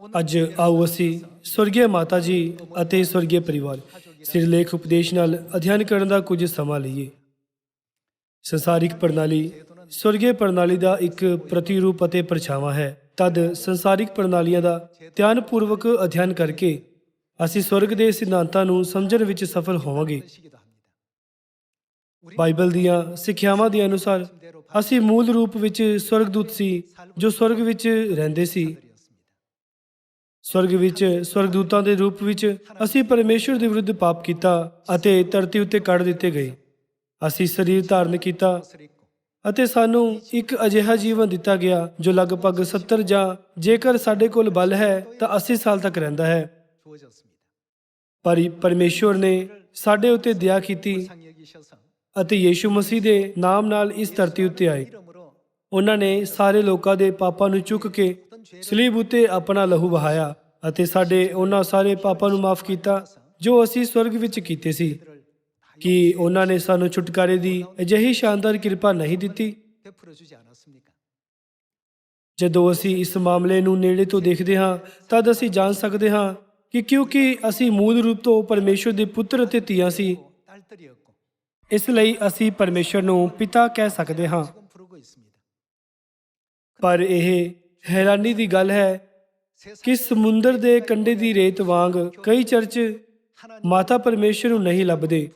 ਅੱਜ ਆਓ ਅਸੀਂ ਸਵਰਗੀ ਮਾਤਾ ਜੀ ਅਤੇ ਸਵਰਗੀ ਪਰਿਵਾਰ ਸਿਰਲੇਖ ਉਪਦੇਸ਼ ਨਾਲ ਅਧਿਐਨ ਕਰਨ ਦਾ ਕੁਝ ਸਮਾਂ ਲਈਏ। ਸੰਸਾਰਿਕ ਪ੍ਰਣਾਲੀ ਸਵਰਗੀ ਪ੍ਰਣਾਲੀ ਦਾ ਇੱਕ ਪ੍ਰਤੀਰੂਪ ਅਤੇ ਪਰਛਾਵਾਂ ਹੈ। ਤਦ ਸੰਸਾਰਿਕ ਪ੍ਰਣਾਲੀਆਂ ਦਾ ਧਿਆਨਪੂਰਵਕ ਅਧਿਐਨ ਕਰਕੇ ਅਸੀਂ ਸਵਰਗ ਦੇ ਸਿਧਾਂਤਾਂ ਨੂੰ ਸਮਝਣ ਵਿੱਚ ਸਫਲ ਹੋਵਾਂਗੇ। ਬਾਈਬਲ ਦੀਆਂ ਸਿੱਖਿਆਵਾਂ ਦੇ ਅਨੁਸਾਰ ਅਸੀਂ ਮੂਲ ਰੂਪ ਵਿੱਚ ਸਵਰਗਦੂਤ ਸੀ ਜੋ ਸਵਰਗ ਵਿੱਚ ਰਹਿੰਦੇ ਸੀ। ਸਵਰਗ ਵਿੱਚ ਸਵਰਗਦੂਤਾਂ ਦੇ ਰੂਪ ਵਿੱਚ ਅਸੀਂ ਪਰਮੇਸ਼ਰ ਦੇ ਵਿਰੁੱਧ ਪਾਪ ਕੀਤਾ ਅਤੇ ਧਰਤੀ ਉੱਤੇ ਕੱਢ ਦਿੱਤੇ ਗਏ। ਅਸੀਂ ਸਰੀਰ ਧਾਰਨ ਕੀਤਾ ਅਤੇ ਸਾਨੂੰ ਇੱਕ ਅਜਿਹਾ ਜੀਵਨ ਦਿੱਤਾ ਗਿਆ ਜੋ ਲਗਭਗ 70 ਜਾਂ ਜੇਕਰ ਸਾਡੇ ਕੋਲ ਬਲ ਹੈ ਤਾਂ 80 ਸਾਲ ਤੱਕ ਰਹਿੰਦਾ ਹੈ। ਪਰ ਪਰਮੇਸ਼ਰ ਨੇ ਸਾਡੇ ਉੱਤੇ ਦਇਆ ਕੀਤੀ ਅਤੇ ਯੀਸ਼ੂ ਮਸੀਹ ਦੇ ਨਾਮ ਨਾਲ ਇਸ ਧਰਤੀ ਉੱਤੇ ਆਏ। ਉਹਨਾਂ ਨੇ ਸਾਰੇ ਲੋਕਾਂ ਦੇ ਪਾਪਾਂ ਨੂੰ ਚੁੱਕ ਕੇ ਸਲੀਬ ਉੱਤੇ ਆਪਣਾ ਲਹੂ ਵਹਾਇਆ ਅਤੇ ਸਾਡੇ ਉਹਨਾਂ ਸਾਰੇ ਪਾਪਾਂ ਨੂੰ ਮਾਫ ਕੀਤਾ ਜੋ ਅਸੀਂ ਸਵਰਗ ਵਿੱਚ ਕੀਤੇ ਸੀ। ਕਿ ਉਹਨਾਂ ਨੇ ਸਾਨੂੰ ਛੁਟਕਾਰੇ ਦੀ ਅਜਿਹੀ ਸ਼ਾਨਦਾਰ ਕਿਰਪਾ ਨਹੀਂ ਦਿੱਤੀ? ਜਦੋਂ ਅਸੀਂ ਇਸ ਮਾਮਲੇ ਨੂੰ ਨੇੜੇ ਤੋਂ ਦੇਖਦੇ ਹਾਂ ਤਦ ਅਸੀਂ ਜਾਣ ਸਕਦੇ ਹਾਂ ਕਿ ਕਿਉਂਕਿ ਅਸੀਂ ਮੂਲ ਰੂਪ ਤੋਂ ਪਰਮੇਸ਼ਰ ਦੇ ਪੁੱਤਰ ਅਤੇ ਧੀਆਂ ਸੀ, ਇਸ ਲਈ ਅਸੀਂ ਪਰਮੇਸ਼ਰ ਨੂੰ ਪਿਤਾ ਕਹਿ ਸਕਦੇ ਹਾਂ। ਪਰ ਇਹ ਹੈਰਾਨੀ ਦੀ ਗੱਲ ਹੈ ਕਿ ਸਮੁੰਦਰ ਦੇ ਕੰਢੇ ਦੀ ਰੇਤ ਵਾਂਗ ਕਈ ਚਰਚ ਮਾਤਾ ਪਰਮੇਸ਼ਰ ਨੂੰ ਨਹੀਂ ਲੱਭਦੇ,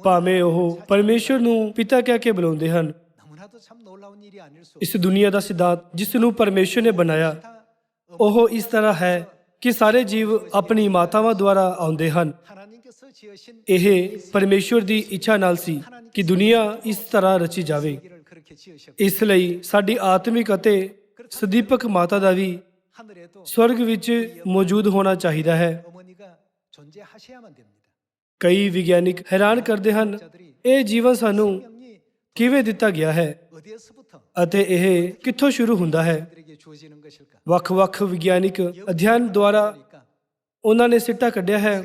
ਭਾਵੇਂ ਉਹ ਪਰਮੇਸ਼ਰ ਨੂੰ ਪਿਤਾ ਕਹਿ ਕੇ ਬੁਲਾਉਂਦੇ ਹਨ। ਇਸ ਦੁਨੀਆ ਦਾ ਸਿਧਾਂਤ ਜਿਸ ਨੂੰ ਪਰਮੇਸ਼ਰ ਨੇ ਬਣਾਇਆ ਉਹ ਇਸ ਤਰ੍ਹਾਂ ਹੈ ਕਿ ਸਾਰੇ ਜੀਵ ਆਪਣੀ ਮਾਤਾਵਾਂ ਦੁਆਰਾ ਆਉਂਦੇ ਹਨ। ਇਹ ਪਰਮੇਸ਼ਰ ਦੀ ਇੱਛਾ ਨਾਲ ਸੀ ਕਿ ਦੁਨੀਆ ਇਸ ਤਰ੍ਹਾਂ ਰਚੀ ਜਾਵੇ। ਇਸ ਲਈ ਸਾਡੀ ਆਤਮਿਕ ਅਤੇ ਸਦੀਪਕ ਮਾਤਾ ਦਾ ਵੀ ਸਵਰਗ ਵਿੱਚ ਮੌਜੂਦ ਹੋਣਾ ਚਾਹੀਦਾ ਹੈ। ਕਈ ਵਿਗਿਆਨਿਕ ਹੈਰਾਨ ਕਰਦੇ ਹਨ ਇਹ ਜੀਵਨ ਸਾਨੂੰ ਕਿਵੇਂ ਦਿੱਤਾ ਗਿਆ ਹੈ ਅਤੇ ਇਹ ਕਿੱਥੋਂ ਸ਼ੁਰੂ ਹੁੰਦਾ ਹੈ। ਵੱਖ-ਵੱਖ ਵਿਗਿਆਨਿਕ ਅਧਿਐਨ ਦੁਆਰਾ ਉਹਨਾਂ ਨੇ ਸਿੱਟਾ ਕੱਢਿਆ ਹੈ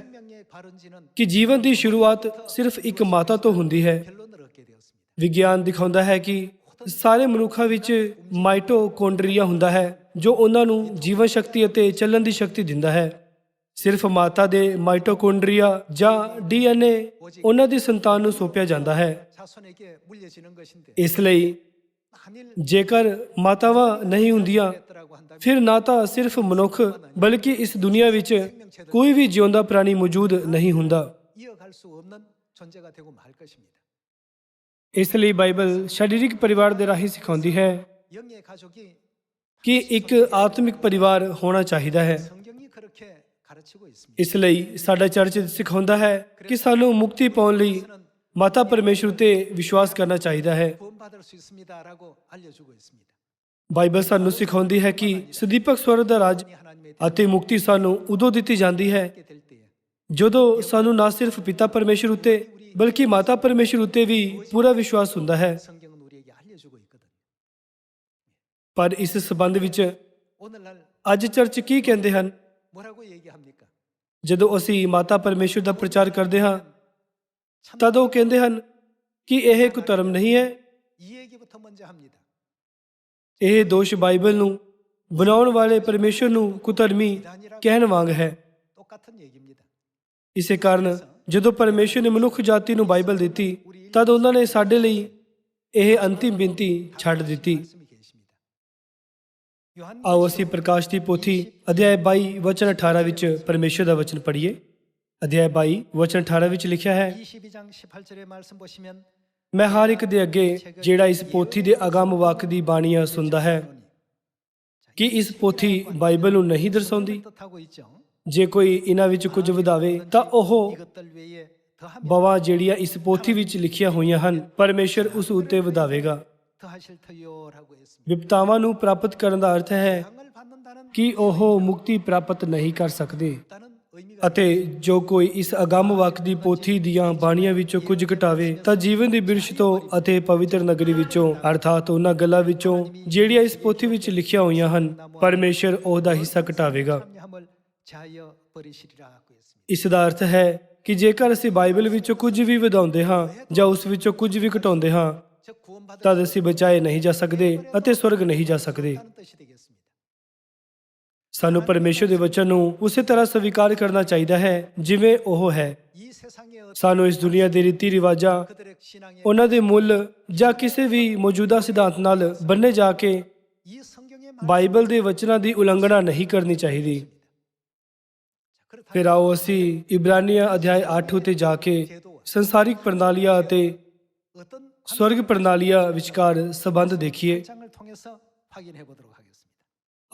ਕਿ ਜੀਵਨ ਦੀ ਸ਼ੁਰੂਆਤ ਸਿਰਫ ਇੱਕ ਮਾਤਾ ਤੋਂ ਹੁੰਦੀ ਹੈ। ਵਿਗਿਆਨ ਦਿਖਾਉਂਦਾ ਹੈ ਕਿ ਸਾਰੇ ਮਨੁੱਖਾਂ ਵਿੱਚ ਮਾਈਟੋਕੌਂਡਰੀਆ ਹੁੰਦਾ ਹੈ ਜੋ ਉਹਨਾਂ ਨੂੰ ਜੀਵਨ ਸ਼ਕਤੀ ਅਤੇ ਚੱਲਣ ਦੀ ਸ਼ਕਤੀ ਦਿੰਦਾ ਹੈ। ਸਿਰਫ ਮਾਤਾ ਦੇ ਮਾਈਟੋਕੌਂਡਰੀਆ ਜਾਂ DNA ਉਹਨਾਂ ਦੀ ਸੰਤਾਨ ਨੂੰ ਸੌਂਪਿਆ ਜਾਂਦਾ ਹੈ। ਇਸ ਲਈ ਜੇਕਰ ਮਾਤਾਵਾਂ ਨਹੀਂ ਹੁੰਦੀਆਂ ਫਿਰ ਨਾ ਤਾਂ ਸਿਰਫ ਮਨੁੱਖ ਬਲਕਿ ਇਸ ਦੁਨੀਆ ਵਿੱਚ ਕੋਈ ਵੀ ਜਿਉਂਦਾ ਪ੍ਰਾਣੀ ਮੌਜੂਦ ਨਹੀਂ ਹੁੰਦਾ। ਇਸ ਲਈ ਬਾਈਬਲ ਸਰੀਰਕ ਪਰਿਵਾਰ ਦੇ ਰਾਹੀਂ ਸਿਖਾਉਂਦੀ ਹੈ ਕਿ ਇੱਕ ਆਤਮਿਕ ਪਰਿਵਾਰ ਹੋਣਾ ਚਾਹੀਦਾ ਹੈ। ਇਸ ਲਈ ਸਾਡਾ ਚਰਚ ਸਿਖਾਉਂਦਾ ਹੈ ਕਿ ਸਾਨੂੰ ਮੁਕਤੀ ਪਾਉਣ ਲਈ ਮਾਤਾ ਪਰਮੇਸ਼ਰ ਉਤੇ ਵਿਸ਼ਵਾਸ ਕਰਨਾ ਚਾਹੀਦਾ ਹੈ। ਬਾਈਬਲ ਸਾਨੂੰ ਸਿਖਾਉਂਦੀ ਹੈ ਕਿ ਸਦੀਪਕ ਸਵਰਗ ਦਾ ਰਾਜ ਅਤੇ ਮੁਕਤੀ ਸਾਨੂੰ ਉਦੋਂ ਦਿੱਤੀ ਜਾਂਦੀ ਹੈ ਜਦੋਂ ਸਾਨੂੰ ਨਾ ਸਿਰਫ ਪਿਤਾ ਪਰਮੇਸ਼ਰ ਉਤੇ ਬਲਕਿ ਮਾਤਾ ਪਰਮੇਸ਼ਰ ਉਤੇ ਵੀ ਪੂਰਾ ਵਿਸ਼ਵਾਸ ਹੁੰਦਾ ਹੈ। ਪਰ ਇਸ ਸਬੰਧ ਵਿੱਚ ਅੱਜ ਚਰਚ ਕੀ ਕਹਿੰਦੇ ਹਨ? ਜਦੋਂ ਅਸੀਂ ਮਾਤਾ ਪਰਮੇਸ਼ਰ ਦਾ ਪ੍ਰਚਾਰ ਕਰਦੇ ਹਾਂ ਤਦ ਉਹ ਕਹਿੰਦੇ ਹਨ ਕਿ ਇਹ ਕੁਧਰਮ ਨਹੀਂ ਹੈ। ਇਹ ਦੋਸ਼ ਬਾਈਬਲ ਨੂੰ ਬਣਾਉਣ ਵਾਲੇ ਪਰਮੇਸ਼ਰ ਨੂੰ ਕੁਧਰਮੀ ਕਹਿਣ ਵਾਂਗ ਹੈ। ਇਸੇ ਕਾਰਨ ਜਦੋਂ ਪਰਮੇਸ਼ਰ ਨੇ ਮਨੁੱਖ ਜਾਤੀ ਨੂੰ ਬਾਈਬਲ ਦਿੱਤੀ ਤਦ ਉਹਨਾਂ ਨੇ ਸਾਡੇ ਲਈ ਇਹ ਅੰਤਿਮ ਬੇਨਤੀ ਛੱਡ ਦਿੱਤੀ। ਆਓ ਅਸੀਂ ਪ੍ਰਕਾਸ਼ ਦੀ ਪੋਥੀ ਅਧਿਆਇ 22 ਵਚਨ 18 ਵਿੱਚ ਪਰਮੇਸ਼ਰ ਦਾ ਵਚਨ ਪੜ੍ਹੀਏ। ਅਧਿਆਇ 22 ਵਚਨ 18 ਵਿੱਚ ਲਿਖਿਆ ਹੈ, ਮੈਂ ਹਰ ਇੱਕ ਦੇ ਅੱਗੇ ਜਿਹੜਾ ਇਸ ਪੋਥੀ ਦੇ ਅਗੰਮ ਵਾਕ ਦੀ ਬਾਣੀਆਂ ਸੁਣਦਾ ਹੈ। ਕਿ ਇਸ ਪੋਥੀ ਬਾਈਬਲ ਨੂੰ ਨਹੀਂ ਦਰਸਾਉਂਦੀ? ਜੇ ਕੋਈ ਇਹਨਾਂ ਵਿੱਚ ਕੁਝ ਵਧਾਵੇ ਤਾਂ ਉਹ ਬਵਾਂ ਜਿਹੜੀਆਂ ਇਸ ਪੋਥੀ ਵਿੱਚ ਲਿਖੀਆਂ ਹੋਈਆਂ ਹਨ ਪਰਮੇਸ਼ਰ ਉਸ ਉੱਤੇ ਵਧਾਵੇਗਾ। ਵਿਪਤਾਵਾਂ ਨੂੰ ਪ੍ਰਾਪਤ ਕਰਨ ਦਾ ਅਰਥ ਹੈ ਕਿ ਉਹ ਮੁਕਤੀ ਪ੍ਰਾਪਤ ਨਹੀਂ ਕਰ ਸਕਦੇ ਅਤੇ ਜੋ ਕੋਈ ਇਸ ਅਗੰਮ ਵਾਕ ਦੀ ਪੋਥੀ ਦੀਆਂ ਬਾਣੀਆਂ ਵਿੱਚੋਂ ਕੁਝ ਘਟਾਵੇ ਤਾਂ ਜੀਵਨ ਦੀ ਬਿਰਛ ਤੋਂ ਅਤੇ ਪਵਿੱਤਰ ਨਗਰੀ ਵਿੱਚੋਂ ਅਰਥਾਤ ਉਹਨਾਂ ਗੱਲਾਂ ਵਿੱਚੋਂ ਜਿਹੜੀਆਂ ਇਸ ਪੋਥੀ ਵਿੱਚ ਲਿਖੀਆਂ ਹੋਈਆਂ ਹਨ ਪਰਮੇਸ਼ਰ ਉਹਦਾ ਹਿੱਸਾ ਘਟਾਵੇਗਾ। ਇਸ ਦਾ ਅਰਥ ਹੈ ਕਿ ਜੇਕਰ ਅਸੀਂ ਬਾਈਬਲ ਵਿੱਚੋਂ ਕੁਝ ਵੀ ਵਧਾਉਂਦੇ ਹਾਂ ਜਾਂ ਉਸ ਵਿੱਚੋਂ ਕੁਝ ਵੀ ਘਟਾਉਂਦੇ ਹਾਂ ਤਦ ਅਸੀਂ ਬਚਾਏ ਨਹੀਂ ਜਾ ਸਕਦੇ ਅਤੇ ਸਵਰਗ ਨਹੀਂ ਜਾ ਸਕਦੇ। ਸਾਨੂੰ ਪਰਮੇਸ਼ਰ ਦੇ ਵਚਨ ਨੂੰ ਉਸੇ ਤਰ੍ਹਾਂ ਸਵੀਕਾਰ ਕਰਨਾ ਚਾਹੀਦਾ ਹੈ ਜਿਵੇਂ ਉਹ ਹੈ। 이 세상의 어떤 ਸਾਨੂੰ ਇਸ ਦੁਨੀਆ ਦੇ ਰੀਤੀ ਰਿਵਾਜਾਂ, 그들의 신앙의 ਉਹਨਾਂ ਦੇ ਮੁੱਲ ਜਾਂ ਕਿਸੇ ਵੀ ਮੌਜੂਦਾ ਸਿਧਾਂਤ ਨਾਲ ਬੰਨੇ ਜਾ ਕੇ 이 성경의 ਬਾਈਬਲ ਦੇ ਵਚਨਾਂ ਦੀ ਉਲੰਘਣਾ ਨਹੀਂ ਕਰਨੀ ਚਾਹੀਦੀ। ਫਿਰ ਆਓ ਅਸੀਂ ਇਬਰਾਨੀਆਂ ਅਧਿਆਇ 8 ਉੱਤੇ ਜਾ ਕੇ ਸੰਸਾਰਿਕ ਪ੍ਰਣਾਲੀਆਂ ਅਤੇ 어떤 ਸਵਰਗ ਪ੍ਰਣਾਲੀਆਂ ਵਿਚਕਾਰ ਸੰਬੰਧ ਦੇਖੀਏ। 장을 통해서 확인해 보도록 하겠습니다.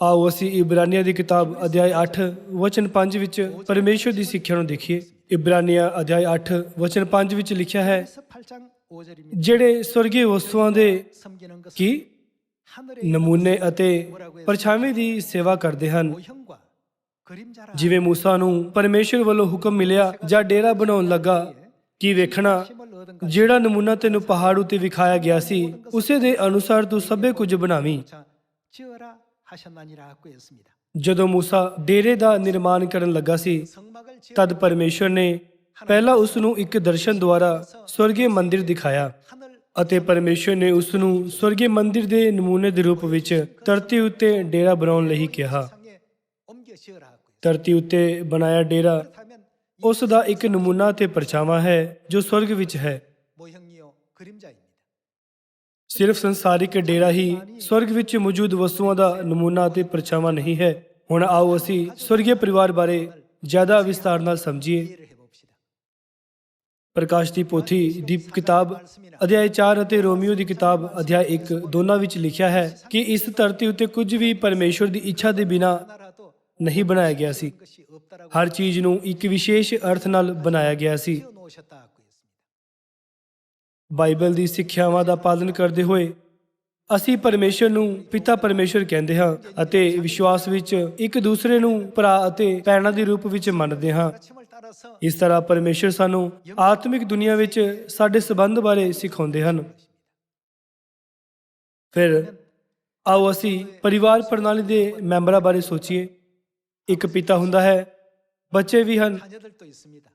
ਆਓ ਅਸੀਂ ਇਬਰਾਨੀਆਂ ਦੀ ਕਿਤਾਬ ਅਧਿਆਇ 8 ਵਚਨ 5 ਵਿੱਚ ਪਰਮੇਸ਼ਰ ਦੀ ਸਿੱਖਿਆ ਨੂੰ ਦੇਖੀਏ। ਇਬਰਾਨੀਆਂ ਅਧਿਆਇ 8 ਵਚਨ 5 ਵਿੱਚ ਲਿਖਿਆ ਹੈ, 그래서 8장 5절입니다. ਜਿਹੜੇ ਸਵਰਗੀ ਵਸਤੂਆਂ ਦੇ 섬기는 것은 ਕੀ 하늘의 ਨਮੂਨੇ ਅਤੇ ਪਰਛਾਵੇਂ ਦੀ ਸੇਵਾ ਕਰਦੇ ਹਨ। 모형과 그림자라 ਜਿਵੇਂ ਮੂਸਾ ਨੂੰ ਪਰਮੇਸ਼ਰ ਵੱਲੋਂ ਹੁਕਮ ਮਿਲਿਆ ਜਾਂ ਡੇਰਾ ਬਣਾਉਣ ਲੱਗਾ ਕਿ ਵੇਖਣਾ, 힘을 얻은 것 ਜਿਹੜਾ ਨਮੂਨਾ ਤੈਨੂੰ ਪਹਾੜ ਉੱਤੇ ਵਿਖਾਇਆ ਗਿਆ ਸੀ ਉਸੇ ਦੇ ਅਨੁਸਾਰ ਤੂੰ ਸਭੇ ਕੁਝ ਬਣਾਵੀਂ। 지어라 하셨나니라고 했습니다. ਜਦੋਂ ਮੂਸਾ ਡੇਰੇ ਦਾ ਨਿਰਮਾਣ ਕਰਨ ਲੱਗਾ ਸੀ 성막을 지어 ਤਦ ਪਰਮੇਸ਼ਰ ਨੇ ਪਹਿਲਾਂ ਉਸ ਨੂੰ ਇੱਕ ਦਰਸ਼ਨ ਦੁਆਰਾ ਸਵਰਗੀ ਮੰਦਿਰ ਦਿਖਾਇਆ 하늘 ਅਤੇ ਪਰਮੇਸ਼ਰ ਨੇ ਉਸ ਨੂੰ ਸਵਰਗੀ ਮੰਦਿਰ ਦੇ ਨਮੂਨੇ ਦੇ ਰੂਪ ਵਿੱਚ ਧਰਤੀ ਉੱਤੇ ਡੇਰਾ ਬਣਾਉਣ ਲਈ ਕਿਹਾ। 상에 옮겨 지어라 하고 했습니다. ਧਰਤੀ ਉੱਤੇ ਬਣਾਇਆ ਡੇਰਾ 그렇다면 ਉਸ ਦਾ ਇੱਕ ਨਮੂਨਾ ਤੇ ਪਰਛਾਵਾਂ ਹੈ ਜੋ ਸਵਰਗ ਵਿੱਚ ਹੈ। 모형이요 그림자입니다. ਸਿਰਫ ਸੰਸਾਰਿਕ ਡੇਰਾ ਹੀ ਸਵਰਗ ਵਿੱਚ ਮੌਜੂਦ ਵਸਤੂਆਂ ਦਾ ਨਮੂਨਾ ਤੇ ਪਰਛਾਵਾਂ ਨਹੀਂ ਹੈ। ਹੁਣ ਆਓ ਅਸੀਂ ਸਵਰਗੀ ਪਰਿਵਾਰ ਬਾਰੇ ਜ਼ਿਆਦਾ ਵਿਸਤਾਰ ਨਾਲ ਸਮਝੀਏ। 이해를 해봅시다. ਪ੍ਰਕਾਸ਼ ਦੀ ਪੋਥੀ ਦੀ ਕਿਤਾਬ ਅਧਿਆਇ 4 ਅਤੇ ਰੋਮੀਓ ਦੀ ਕਿਤਾਬ ਅਧਿਆਇ 1 ਦੋਨਾਂ ਵਿੱਚ ਲਿਖਿਆ ਹੈ ਕਿ ਇਸ ਧਰਤੀ ਉੱਤੇ ਕੁਝ ਵੀ ਪਰਮੇਸ਼ਰ ਦੀ ਇੱਛਾ ਦੇ ਬਿਨਾਂ 하나라도 ਨਹੀਂ ਬਣਾਇਆ ਗਿਆ ਸੀ। 것이 없다라고 ਹਰ ਚੀਜ਼ ਨੂੰ ਇੱਕ ਵਿਸ਼ੇਸ਼ ਅਰਥ ਨਾਲ ਬਣਾਇਆ ਗਿਆ ਸੀ। 지어 놓으셨다 하고 했습니다. ਬਾਈਬਲ ਦੀ ਸਿੱਖਿਆਵਾਂ ਦਾ ਪਾਲਣ ਕਰਦੇ ਹੋਏ ਅਸੀਂ ਪਰਮੇਸ਼ਰ ਨੂੰ ਪਿਤਾ ਪਰਮੇਸ਼ਰ ਕਹਿੰਦੇ ਹਾਂ ਅਤੇ ਵਿਸ਼ਵਾਸ ਵਿੱਚ ਇੱਕ ਦੂਸਰੇ ਨੂੰ ਭਰਾ ਅਤੇ ਭੈਣਾਂ ਦੇ ਰੂਪ ਵਿੱਚ ਮੰਨਦੇ ਹਾਂ। 가르침을 따라서 ਇਸ ਤਰ੍ਹਾਂ ਪਰਮੇਸ਼ਰ ਸਾਨੂੰ ਆਤਮਿਕ ਦੁਨੀਆ ਵਿੱਚ ਸਾਡੇ ਸਬੰਧ ਬਾਰੇ ਸਿਖਾਉਂਦੇ ਹਨ। ਫਿਰ ਆਓ ਅਸੀਂ ਪਰਿਵਾਰ ਪ੍ਰਣਾਲੀ ਦੇ ਮੈਂਬਰਾਂ ਬਾਰੇ ਸੋਚੀਏ। ਇੱਕ ਪਿਤਾ ਹੁੰਦਾ ਹੈ, ਬੱਚੇ ਵੀ ਹਨ। 자녀들도 있습니다.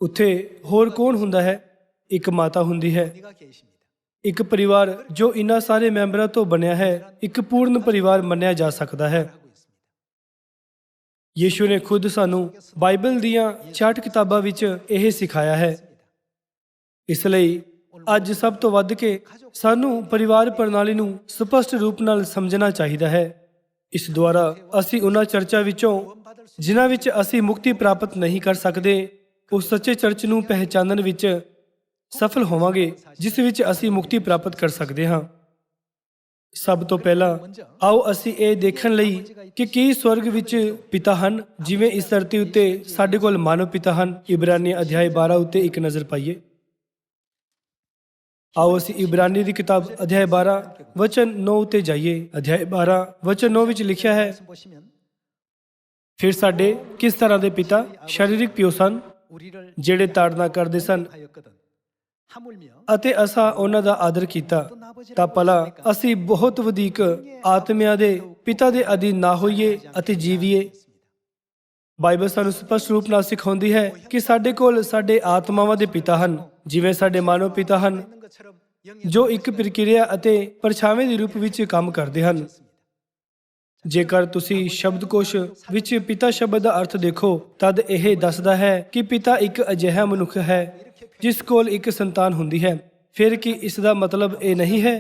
ਉੱਥੇ ਹੋਰ ਕੌਣ ਹੁੰਦਾ ਹੈ? ਇੱਕ ਮਾਤਾ ਹੁੰਦੀ ਹੈ। 네가 계십니다. ਇੱਕ ਪਰਿਵਾਰ ਜੋ ਇਨ੍ਹਾਂ ਸਾਰੇ ਮੈਂਬਰਾਂ ਤੋਂ ਬਣਿਆ ਹੈ ਇੱਕ ਪੂਰਨ ਪਰਿਵਾਰ ਮੰਨਿਆ ਜਾ ਸਕਦਾ ਹੈ। 하고 있습니다. ਯੀਸ਼ੂ ਨੇ ਖੁਦ ਸਾਨੂੰ ਬਾਈਬਲ ਦੀਆਂ 66 ਕਿਤਾਬਾਂ ਵਿੱਚ ਇਹ ਸਿਖਾਇਆ ਹੈ। ਇਸ ਲਈ ਅੱਜ ਸਭ ਤੋਂ ਵੱਧ ਕੇ ਸਾਨੂੰ ਪਰਿਵਾਰ ਪ੍ਰਣਾਲੀ ਨੂੰ ਸਪਸ਼ਟ ਰੂਪ ਨਾਲ ਸਮਝਣਾ ਚਾਹੀਦਾ ਹੈ। ਇਸ ਦੁਆਰਾ ਅਸੀਂ ਉਹਨਾਂ ਚਰਚਾਂ ਵਿੱਚੋਂ ਜਿਨ੍ਹਾਂ ਵਿੱਚ ਅਸੀਂ ਮੁਕਤੀ ਪ੍ਰਾਪਤ ਨਹੀਂ ਕਰ ਸਕਦੇ ਉਸ ਸੱਚੇ ਚਰਚ ਨੂੰ ਪਹਿਚਾਨਣ ਵਿੱਚ ਸਫਲ ਹੋਵਾਂਗੇ ਜਿਸ ਵਿੱਚ ਅਸੀਂ ਮੁਕਤੀ ਪ੍ਰਾਪਤ ਕਰ ਸਕਦੇ ਹਾਂ। ਸਭ ਤੋਂ ਪਹਿਲਾਂ ਆਓ ਅਸੀਂ ਇਹ ਦੇਖਣ ਲਈ ਕਿ ਕੀ ਸਵਰਗ ਵਿੱਚ ਪਿਤਾ ਹਨ ਜਿਵੇਂ ਇਸ ਧਰਤੀ ਉੱਤੇ ਸਾਡੇ ਕੋਲ ਮਾਨਵ ਪਿਤਾ ਹਨ। ਇਬਰਾਨੀ ਅਧਿਆਇ 12 ਉੱਤੇ ਇੱਕ ਨਜ਼ਰ ਪਾਈਏ। ਆਓ ਅਸੀਂ ਇਬਰਾਨੀ ਦੀ ਕਿਤਾਬ ਅਧਿਆਇ 12 ਵਚਨ 9 ਉੱਤੇ ਜਾਈਏ। ਅਧਿਆਇ 12 ਵਚਨ 9 ਵਿੱਚ ਲਿਖਿਆ ਹੈ, 보시면 ਫਿਰ ਸਾਡੇ ਕਿਸ ਤਰ੍ਹਾਂ ਦੇ ਪਿਤਾ ਸਰੀਰਕ ਪਿਓ ਸਨ 우리를 ਜਿਹੜੇ ਤਾੜਨਾ ਕਰਦੇ ਸਨ 하였거든. 하물며 ਅਤੇ ਅਸਾਂ ਉਹਨਾਂ ਦਾ ਆਦਰ ਕੀਤਾ ਤਾਂ ਭਲਾ ਅਸੀਂ ਬਹੁਤ ਵਧੇਕ ਆਤਮਿਆਂ ਦੇ ਪਿਤਾ ਦੇ ਅਧੀਨ ਨਾ ਹੋਈਏ ਅਤੇ ਜੀਵੀਏ। ਬਾਈਬਲ ਸਾਨੂੰ ਸਪਸ਼ਟ ਰੂਪ ਨਾਲ ਸਿਖਾਉਂਦੀ ਹੈ ਕਿ ਸਾਡੇ ਕੋਲ ਸਾਡੇ ਆਤਮਾਵਾਂ ਦੇ ਪਿਤਾ ਹਨ ਜਿਵੇਂ ਸਾਡੇ ਮਾਨਵ ਪਿਤਾ ਹਨ 있는 것처럼 영의 ਜੋ ਇੱਕ ਪ੍ਰਕਿਰਿਆ ਅਤੇ ਪਰਛਾਵੇਂ ਦੇ ਰੂਪ ਵਿੱਚ ਕੰਮ ਕਰਦੇ ਹਨ। ਜੇਕਰ ਤੁਸੀਂ ਸ਼ਬਦਕੋਸ਼ ਵਿੱਚ ਪਿਤਾ ਸ਼ਬਦ ਦਾ ਅਰਥ ਦੇਖੋ ਤਦ ਇਹ ਦੱਸਦਾ ਹੈ ਕਿ ਪਿਤਾ ਇੱਕ ਅਜਿਹਾ ਮਨੁੱਖ ਹੈ ਜਿਸ ਕੋਲ ਇੱਕ ਸੰਤਾਨ ਹੁੰਦੀ ਹੈ। ਫਿਰ ਕੀ ਇਸ ਦਾ ਮਤਲਬ ਇਹ ਨਹੀਂ ਹੈ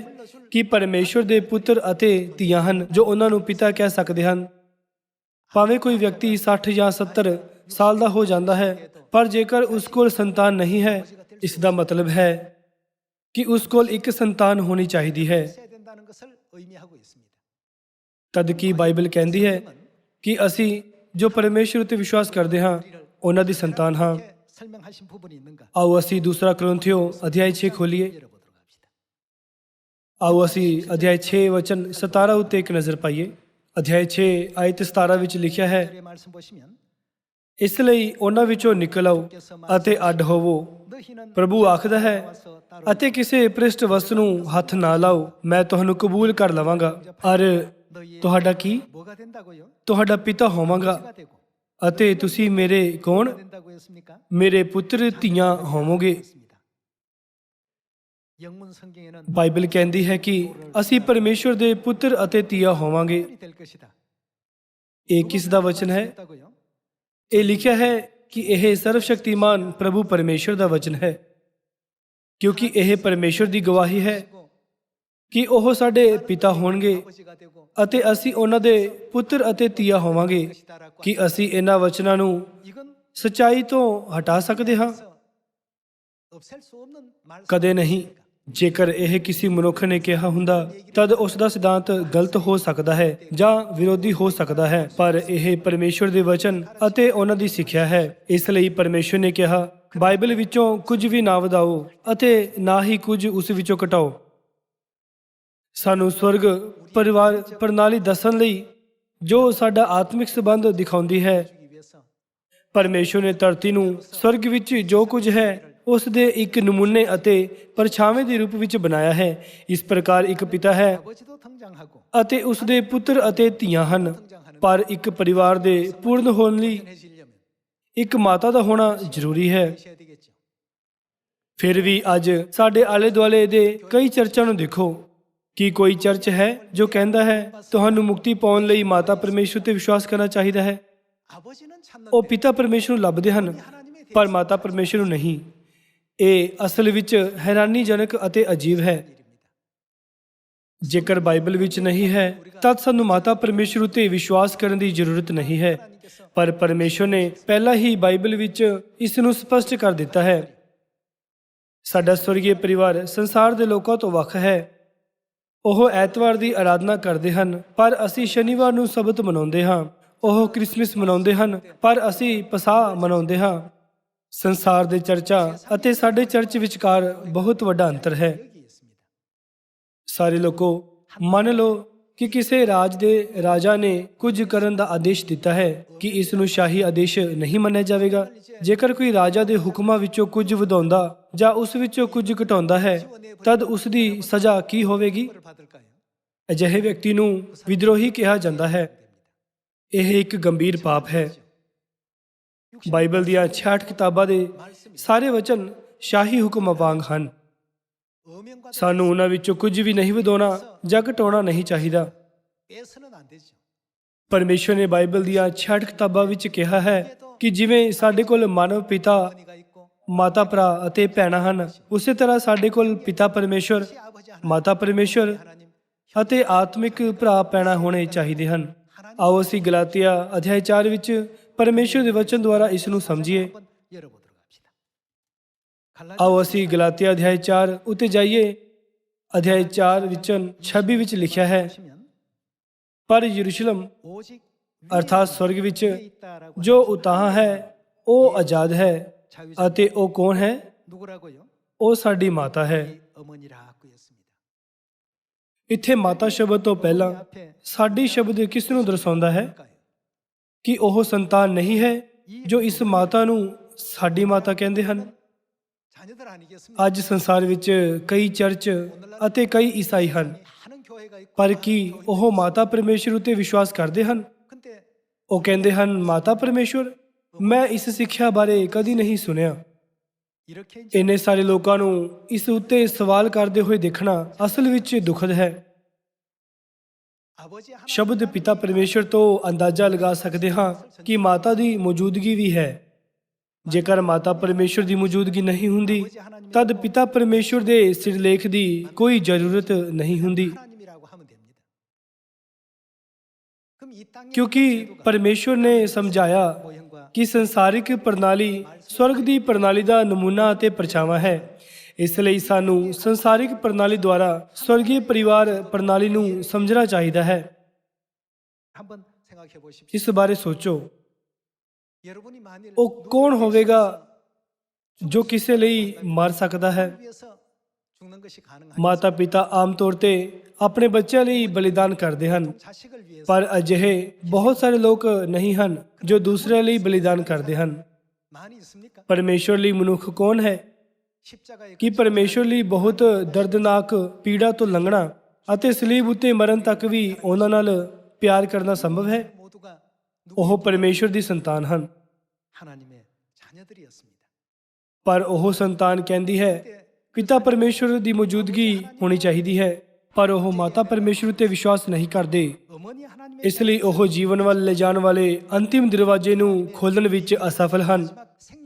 ਕਿ ਪਰਮੇਸ਼ਰ ਦੇ ਪੁੱਤਰ ਅਤੇ ਧੀਆਂ ਹਨ ਜੋ ਉਹਨਾਂ ਨੂੰ ਪਿਤਾ ਕਹਿ ਸਕਦੇ ਹਨ। ਭਾਵੇਂ ਕੋਈ ਵਿਅਕਤੀ 60 ਜਾਂ 70 ਸਾਲ ਦਾ ਹੋ ਜਾਂਦਾ ਹੈ ਪਰ ਜੇਕਰ ਉਸ ਕੋਲ ਸੰਤਾਨ ਨਹੀਂ ਹੈ ਇਸ ਦਾ ਮਤਲਬ ਹੈ ਕਿ ਉਸ ਕੋਲ ਇੱਕ ਸੰਤਾਨ ਹੋਣੀ ਚਾਹੀਦੀ ਹੈ। 있어야 된다는 것을 의미하고 있습니다. ਤਦ ਕੀ ਬਾਈਬਲ ਕਹਿੰਦੀ ਹੈ ਕਿ ਅਸੀਂ ਜੋ ਪਰਮੇਸ਼ਰ ਉੱਤੇ ਵਿਸ਼ਵਾਸ ਕਰਦੇ ਹਾਂ ਉਹਨਾਂ ਦੀ ਸੰਤਾਨ ਹਾਂ। 이렇게 설명하신 부분이 있는가? ਆਓ ਅਸੀਂ ਦੂਸਰਾ ਕੋਰਿੰਥੀਓ ਅਧਿਆਇ 6 ਖੋਲੀਏ। 열어보도록 합시다. ਆਓ ਅਸੀਂ ਅਧਿਆਇ 6 ਵਚਨ 17 ਉੱਤੇ ਇੱਕ ਨਜ਼ਰ ਪਾਈਏ। ਅਧਿਆਇ 6 ਆਇਤ 17 ਵਿੱਚ ਲਿਖਿਆ ਹੈ, 절의 말씀 보시면 ਇਸ ਲਈ ਉਹਨਾਂ ਵਿੱਚੋਂ ਨਿਕਲ ਆਓ ਅਤੇ ਅੱਡ ਹੋਵੋ। 너희는 ਪ੍ਰਭੂ ਆਖਦਾ ਹੈ, ਅਤੇ ਕਿਸੇ ਭ੍ਰਿਸ਼ਟ ਵਸਤੂ ਨੂੰ ਹੱਥ ਨਾ ਲਾਓ, ਮੈਂ ਤੁਹਾਨੂੰ ਕਬੂਲ ਕਰ ਲਵਾਂਗਾ ਔਰ ਤੁਹਾਡਾ ਕੀ 뭐가 된다고요? ਤੁਹਾਡਾ ਪਿਤਾ ਹੋਵਾਂਗਾ 가 되고 ਅਤੇ ਤੁਸੀਂ ਮੇਰੇ ਕੌਣ 뭐가 된다고 했습니까? ਮੇਰੇ ਪੁੱਤਰ ਧੀਆਂ ਹੋਵੋਗੇ। 있습니다. 영문 성경에는 ਬਾਈਬਲ ਕਹਿੰਦੀ ਹੈ ਕਿ ਅਸੀਂ ਪਰਮੇਸ਼ਰ ਦੇ ਪੁੱਤਰ ਅਤੇ ਧੀਆਂ ਹੋਵਾਂਗੇ। 될 것이다. ਇਹ ਕਿਸ ਦਾ ਵਚਨ ਹੈ? 있다고요? ਇਹ ਲਿਖਿਆ ਹੈ ਕਿ ਇਹ ਸਰਵ ਸ਼ਕਤੀਮਾਨ ਪ੍ਰਭੂ ਪਰਮੇਸ਼ਰ ਦਾ ਵਚਨ ਹੈ, ਕਿਉਂਕਿ ਇਹ ਪਰਮੇਸ਼ਰ ਦੀ ਗਵਾਹੀ ਹੈ ਕਿ ਉਹ ਸਾਡੇ ਪਿਤਾ ਹੋਣਗੇ 아버지가 되고 ਅਤੇ ਅਸੀਂ ਉਹਨਾਂ ਦੇ ਪੁੱਤਰ ਅਤੇ ਧੀਆ ਹੋਵਾਂਗੇ। 것이다라고 ਕਿ ਅਸੀਂ ਇਹਨਾਂ ਵਚਨਾਂ ਨੂੰ 이건 ਸੱਚਾਈ ਤੋਂ ਹਟਾ ਸਕਦੇ ਹਾਂ? 없앨 수 없는 말. ਕਦੇ ਨਹੀਂ। ਜੇਕਰ ਇਹ ਕਿਸੇ ਮਨੁੱਖ ਨੇ ਕਿਹਾ ਹੁੰਦਾ ਤਦ ਉਸ ਦਾ ਸਿਧਾਂਤ ਗਲਤ ਹੋ ਸਕਦਾ ਹੈ ਜਾਂ ਵਿਰੋਧੀ ਹੋ ਸਕਦਾ ਹੈ, ਪਰ ਇਹ ਪਰਮੇਸ਼ਰ ਦੇ ਵਚਨ ਅਤੇ ਉਹਨਾਂ ਦੀ ਸਿੱਖਿਆ ਹੈ। ਇਸ ਲਈ ਪਰਮੇਸ਼ਰ ਨੇ ਕਿਹਾ, ਬਾਈਬਲ ਵਿੱਚੋਂ ਕੁਝ ਵੀ ਨਾ ਵਧਾਓ ਅਤੇ ਨਾ ਹੀ ਕੁਝ ਉਸ ਵਿੱਚੋਂ ਘਟਾਓ। ਸਾਨੂੰ ਸਵਰਗ ਪਰਿਵਾਰ ਪ੍ਰਣਾਲੀ ਦੱਸਣ ਲਈ ਜੋ ਸਾਡਾ ਆਤਮਿਕ ਸੰਬੰਧ ਦਿਖਾਉਂਦੀ ਹੈ। 주기 위해서 ਪਰਮੇਸ਼ਰ ਨੇ ਧਰਤੀ ਨੂੰ ਸਵਰਗ ਵਿੱਚ ਜੋ ਕੁਝ ਹੈ ਉਸ ਦੇ ਇੱਕ ਨਮੂਨੇ ਅਤੇ ਪਰਛਾਵੇਂ ਦੇ ਰੂਪ ਵਿੱਚ ਬਣਾਇਆ ਹੈ। ਇਸ ਪ੍ਰਕਾਰ ਇੱਕ ਪਿਤਾ ਹੈ 아버지도 등장하고 ਅਤੇ ਉਸ ਦੇ ਪੁੱਤਰ ਅਤੇ ਧੀਆਂ ਹਨ, ਪਰ ਇੱਕ ਪਰਿਵਾਰ ਦੇ ਪੂਰਨ ਹੋਣ ਲਈ 해지려면 ਇੱਕ ਮਾਤਾ ਦਾ ਹੋਣਾ ਜ਼ਰੂਰੀ ਹੈ। 하셔야 되겠죠. ਫਿਰ ਵੀ ਅੱਜ ਸਾਡੇ ਆਲੇ ਦੁਆਲੇ ਦੇ ਕਈ ਚਰਚਾਂ ਨੂੰ ਦੇਖੋ ਕਿ ਕੋਈ ਚਰਚ ਹੈ ਜੋ ਕਹਿੰਦਾ ਹੈ ਤੁਹਾਨੂੰ ਮੁਕਤੀ ਪਾਉਣ ਲਈ ਮਾਤਾ ਪਰਮੇਸ਼ਰ ਤੇ ਵਿਸ਼ਵਾਸ ਕਰਨਾ ਚਾਹੀਦਾ ਹੈ। 아버지는 찾는 ਉਹ ਪਿਤਾ ਪਰਮੇਸ਼ਰ ਨੂੰ ਲੱਭਦੇ ਹਨ 하나님의 ਪਰ ਮਾਤਾ ਪਰਮੇਸ਼ਰ ਨੂੰ ਨਹੀਂ। ਇਹ ਅਸਲ ਵਿੱਚ ਹੈਰਾਨੀਜਨਕ ਅਤੇ ਅਜੀਬ ਹੈ। ਜੇਕਰ ਬਾਈਬਲ ਵਿੱਚ ਨਹੀਂ ਹੈ ਤਦ ਸਾਨੂੰ ਮਾਤਾ ਪਰਮੇਸ਼ਰ ਉਤੇ ਵਿਸ਼ਵਾਸ ਕਰਨ ਦੀ ਜ਼ਰੂਰਤ ਨਹੀਂ ਹੈ, ਪਰ ਪਰਮੇਸ਼ਰ ਨੇ ਪਹਿਲਾਂ ਹੀ ਬਾਈਬਲ ਵਿੱਚ ਇਸ ਨੂੰ ਸਪਸ਼ਟ ਕਰ ਦਿੱਤਾ ਹੈ। ਸਾਡਾ ਸਵਰਗੀ ਪਰਿਵਾਰ ਸੰਸਾਰ ਦੇ ਲੋਕਾਂ ਤੋਂ ਵੱਖ ਹੈ। ਉਹ ਐਤਵਾਰ ਦੀ ਆਰਾਧਨਾ ਕਰਦੇ ਹਨ ਪਰ ਅਸੀਂ ਸ਼ਨੀਵਾਰ ਨੂੰ ਸਬਤ ਮਨਾਉਂਦੇ ਹਾਂ। ਉਹ ਕ੍ਰਿਸਮਸ ਮਨਾਉਂਦੇ ਹਨ ਪਰ ਅਸੀਂ ਪਸਾਹ ਮਨਾਉਂਦੇ ਹਾਂ। ਸੰਸਾਰ ਦੇ ਚਰਚਾਂ ਅਤੇ ਸਾਡੇ ਚਰਚ ਵਿਚਕਾਰ ਬਹੁਤ ਵੱਡਾ ਅੰਤਰ ਹੈ। 여기 있습니다. ਸਾਰੇ ਲੋਕੋ ਮੰਨ ਲਓ ਕਿ ਕਿਸੇ ਰਾਜ ਦੇ ਰਾਜਾ ਨੇ ਕੁਝ ਕਰਨ ਦਾ ਆਦੇਸ਼ ਦਿੱਤਾ ਹੈ ਕਿ ਇਸ ਨੂੰ ਸ਼ਾਹੀ ਆਦੇਸ਼ ਨਹੀਂ ਮੰਨਿਆ ਜਾਵੇਗਾ। ਜੇਕਰ ਕੋਈ ਰਾਜਾ ਦੇ ਹੁਕਮਾਂ ਵਿੱਚੋਂ ਕੁਝ ਵਧਾਉਂਦਾ ਜਾਂ ਉਸ ਵਿੱਚੋਂ ਕੁਝ ਘਟਾਉਂਦਾ ਹੈ ਤਦ ਉਸ ਦੀ ਸਜ਼ਾ ਕੀ ਹੋਵੇਗੀ? 뭘 받을까요? ਅਜਿਹੇ ਵਿਅਕਤੀ ਨੂੰ ਵਿਦਰੋਹੀ ਕਿਹਾ ਜਾਂਦਾ ਹੈ। ਇਹ ਇੱਕ ਗੰਭੀਰ ਪਾਪ ਹੈ। ਬਾਈਬਲ ਦੀਆਂ 66 ਕਿਤਾਬਾਂ ਦੇ ਸਾਰੇ ਵਚਨ ਸ਼ਾਹੀ ਹੁਕਮਾਂ ਵਾਂਗ ਹਨ। 어명과 ਸਾਨੂੰ ਉਹਨਾਂ ਵਿੱਚੋਂ ਕੁਝ ਵੀ ਨਹੀਂ ਵਧਾਉਣਾ ਜਾਂ ਘਟਾਉਣਾ ਨਹੀਂ ਚਾਹੀਦਾ। 빼서는 안 되죠. ਪਰਮੇਸ਼ਰ ਨੇ ਬਾਈਬਲ ਦੀਆਂ 66 ਕਿਤਾਬਾਂ ਵਿੱਚ ਕਿਹਾ ਹੈ ਕਿ ਜਿਵੇਂ ਸਾਡੇ ਕੋਲ ਮਾਨਵ ਪਿਤਾ, 어머니가 있고 ਮਾਤਾ ਭਰਾ ਅਤੇ ਭੈਣਾਂ ਹਨ, ਉਸੇ ਤਰ੍ਹਾਂ ਸਾਡੇ ਕੋਲ ਪਿਤਾ ਪਰਮੇਸ਼ਰ, ਮਾਤਾ ਪਰਮੇਸ਼ਰ ਅਤੇ ਆਤਮਿਕ ਭਰਾ ਭੈਣਾਂ ਹੋਣੇ ਚਾਹੀਦੇ ਹਨ। ਆਓ ਅਸੀਂ ਗਲਾਤੀਆ ਅਧਿਆਇ 4 ਵਿੱਚ ਪਰਮੇਸ਼ਰ ਦੇ ਵਚਨ ਦੁਆਰਾ ਇਸ ਨੂੰ ਸਮਝੀਏ। 한번 열어보도록 합시다. ਆਓ ਅਸੀਂ ਗਲਾਤੀਆ ਅਧਿਆਇ 4 ਉੱਤੇ ਜਾਈਏ। ਅਧਿਆਇ 4 ਵਿੱਚ 26 ਵਿੱਚ ਲਿਖਿਆ ਹੈ, 보시면 ਪਰ ਯਰੂਸ਼ਲਮ 오직 ਅਰਥਾਤ ਸਵਰਗ ਵਿੱਚ 위에 있다라고 ਜੋ ਉਤਾਂਹ ਹੈ ਉਹ ਆਜ਼ਾਦ ਹੈ 자유자 ਅਤੇ ਉਹ ਕੌਣ ਹੈ? 누구라고요? ਉਹ ਸਾਡੀ ਮਾਤਾ ਹੈ। 이 어머니라고 했습니다. ਇੱਥੇ ਮਾਤਾ ਸ਼ਬਦ ਤੋਂ ਪਹਿਲਾਂ 앞에 ਸਾਡੀ ਸ਼ਬਦ ਕਿਸ ਨੂੰ ਦਰਸਾਉਂਦਾ ਹੈ? 뭘까요? ਕਿ ਉਹ ਸੰਤਾਨ ਨਹੀਂ ਹੈ ਜੋ ਇਸ ਮਾਤਾ ਨੂੰ ਸਾਡੀ ਮਾਤਾ ਕਹਿੰਦੇ ਹਨ। 자녀들 아니겠습니까? ਅੱਜ ਸੰਸਾਰ ਵਿੱਚ ਕਈ ਚਰਚ ਅਤੇ ਕਈ ਈਸਾਈ ਹਨ, 많은 교회가 있고 ਪਰ ਕੀ ਉਹ ਮਾਤਾ ਪਰਮੇਸ਼ਰ ਉਤੇ ਵਿਸ਼ਵਾਸ ਕਰਦੇ ਹਨ? 근데 ਉਹ ਕਹਿੰਦੇ ਹਨ ਮਾਤਾ ਪਰਮੇਸ਼ਰ, ਮੈਂ ਇਸ ਸਿੱਖਿਆ ਬਾਰੇ ਕਦੀ ਨਹੀਂ ਸੁਣਿਆ। 이렇게 이제 ਇੰਨੇ ਸਾਰੇ ਲੋਕਾਂ ਨੂੰ ਇਸ ਉੱਤੇ ਸਵਾਲ ਕਰਦੇ ਹੋਏ ਦੇਖਣਾ ਅਸਲ ਵਿੱਚ ਦੁਖਦ ਹੈ। 아버지 하나님 ਸ਼ਬਦ ਪਿਤਾ ਪਰਮੇਸ਼ਰ ਤੋਂ ਅੰਦਾਜ਼ਾ ਲਗਾ ਸਕਦੇ ਹਾਂ ਕਿ ਮਾਤਾ ਦੀ ਮੌਜੂਦਗੀ ਵੀ ਹੈ। ਜੇਕਰ ਮਾਤਾ ਪਰਮੇਸ਼ਰ ਦੀ ਮੌਜੂਦਗੀ ਨਹੀਂ ਹੁੰਦੀ ਤਦ ਪਿਤਾ ਪਰਮੇਸ਼ਰ ਦੇ ਸਿਰਲੇਖ ਦੀ ਕੋਈ ਜ਼ਰੂਰਤ ਨਹੀਂ ਹੁੰਦੀ, 하나님이라고 하면 됩니다. 그럼 이 땅의 ਕਿਉਂਕਿ ਪਰਮੇਸ਼ਰ ਨੇ ਸਮਝਾਇਆ 모형과 ਕਿ ਸੰਸਾਰਿਕ ਪ੍ਰਣਾਲੀ ਸਵਰਗ ਦੀ ਪ੍ਰਣਾਲੀ ਦਾ ਨਮੂਨਾ ਅਤੇ ਪਰਛਾਵਾਂ ਹੈ। ਇਸ ਲਈ ਸਾਨੂੰ ਸੰਸਾਰਿਕ ਪ੍ਰਣਾਲੀ ਦੁਆਰਾ ਸਵਰਗੀ ਪਰਿਵਾਰ ਪ੍ਰਣਾਲੀ ਨੂੰ ਸਮਝਣਾ ਚਾਹੀਦਾ ਹੈ। 한번 생각해 보십시오. ਇਸ ਬਾਰੇ ਸੋਚੋ, 여러분이 만일 ਉਹ ਕੌਣ ਹੋਵੇਗਾ ਜੋ ਕਿਸੇ ਲਈ ਮਰ ਸਕਦਾ ਹੈ? 위해서 죽는 것이 가능하죠. ਮਾਤਾ ਪਿਤਾ ਆਮ ਤੌਰ ਤੇ ਆਪਣੇ ਬੱਚਿਆਂ ਲਈ ਬਲੀਦਾਨ ਕਰਦੇ ਹਨ, 자식을 위해서 ਪਰ ਅਜਿਹੇ ਬਹੁਤ ਸਾਰੇ ਲੋਕ ਨਹੀਂ ਹਨ ਜੋ ਦੂਸਰਿਆਂ ਲਈ ਬਲੀਦਾਨ ਕਰਦੇ ਹਨ। 많이 있습니까? ਪਰਮੇਸ਼ਰ ਲਈ ਮਨੁੱਖ ਕੌਣ ਹੈ? 십자가에 ਕਿ ਪਰਮੇਸ਼ਰ ਲਈ ਬਹੁਤ ਦਰਦਨਾਕ ਪੀੜਾ ਤੋਂ ਲੰਘਣਾ ਅਤੇ ਸਲੀਬ ਉੱਤੇ ਮਰਨ ਤੱਕ ਵੀ ਉਹਨਾਂ ਨਾਲ ਪਿਆਰ ਕਰਨਾ ਸੰਭਵ ਹੈ। 모두가 ਉਹ ਪਰਮੇਸ਼ਰ ਦੀ ਸੰਤਾਨ ਹਨ, 하나님의 자녀들이었습니다. ਪਰ ਉਹ ਸੰਤਾਨ ਕਹਿੰਦੀ ਹੈ ਪਿਤਾ ਪਰਮੇਸ਼ਰ ਦੀ ਮੌਜੂਦਗੀ ਹੋਣੀ ਚਾਹੀਦੀ ਹੈ, ਪਰ ਉਹ ਮਾਤਾ ਪਰਮੇਸ਼ਰ ਉੱਤੇ ਵਿਸ਼ਵਾਸ ਨਹੀਂ ਕਰਦੇ। 영원히 하나님의 ਇਸ ਲਈ ਉਹ ਜੀਵਨ ਵੱਲ ਲਿਜਾਣ ਵਾਲੇ ਅੰਤਿਮ ਦਰਵਾਜ਼ੇ ਨੂੰ ਖੋਲ੍ਹਣ ਵਿੱਚ ਅਸਫਲ ਹਨ,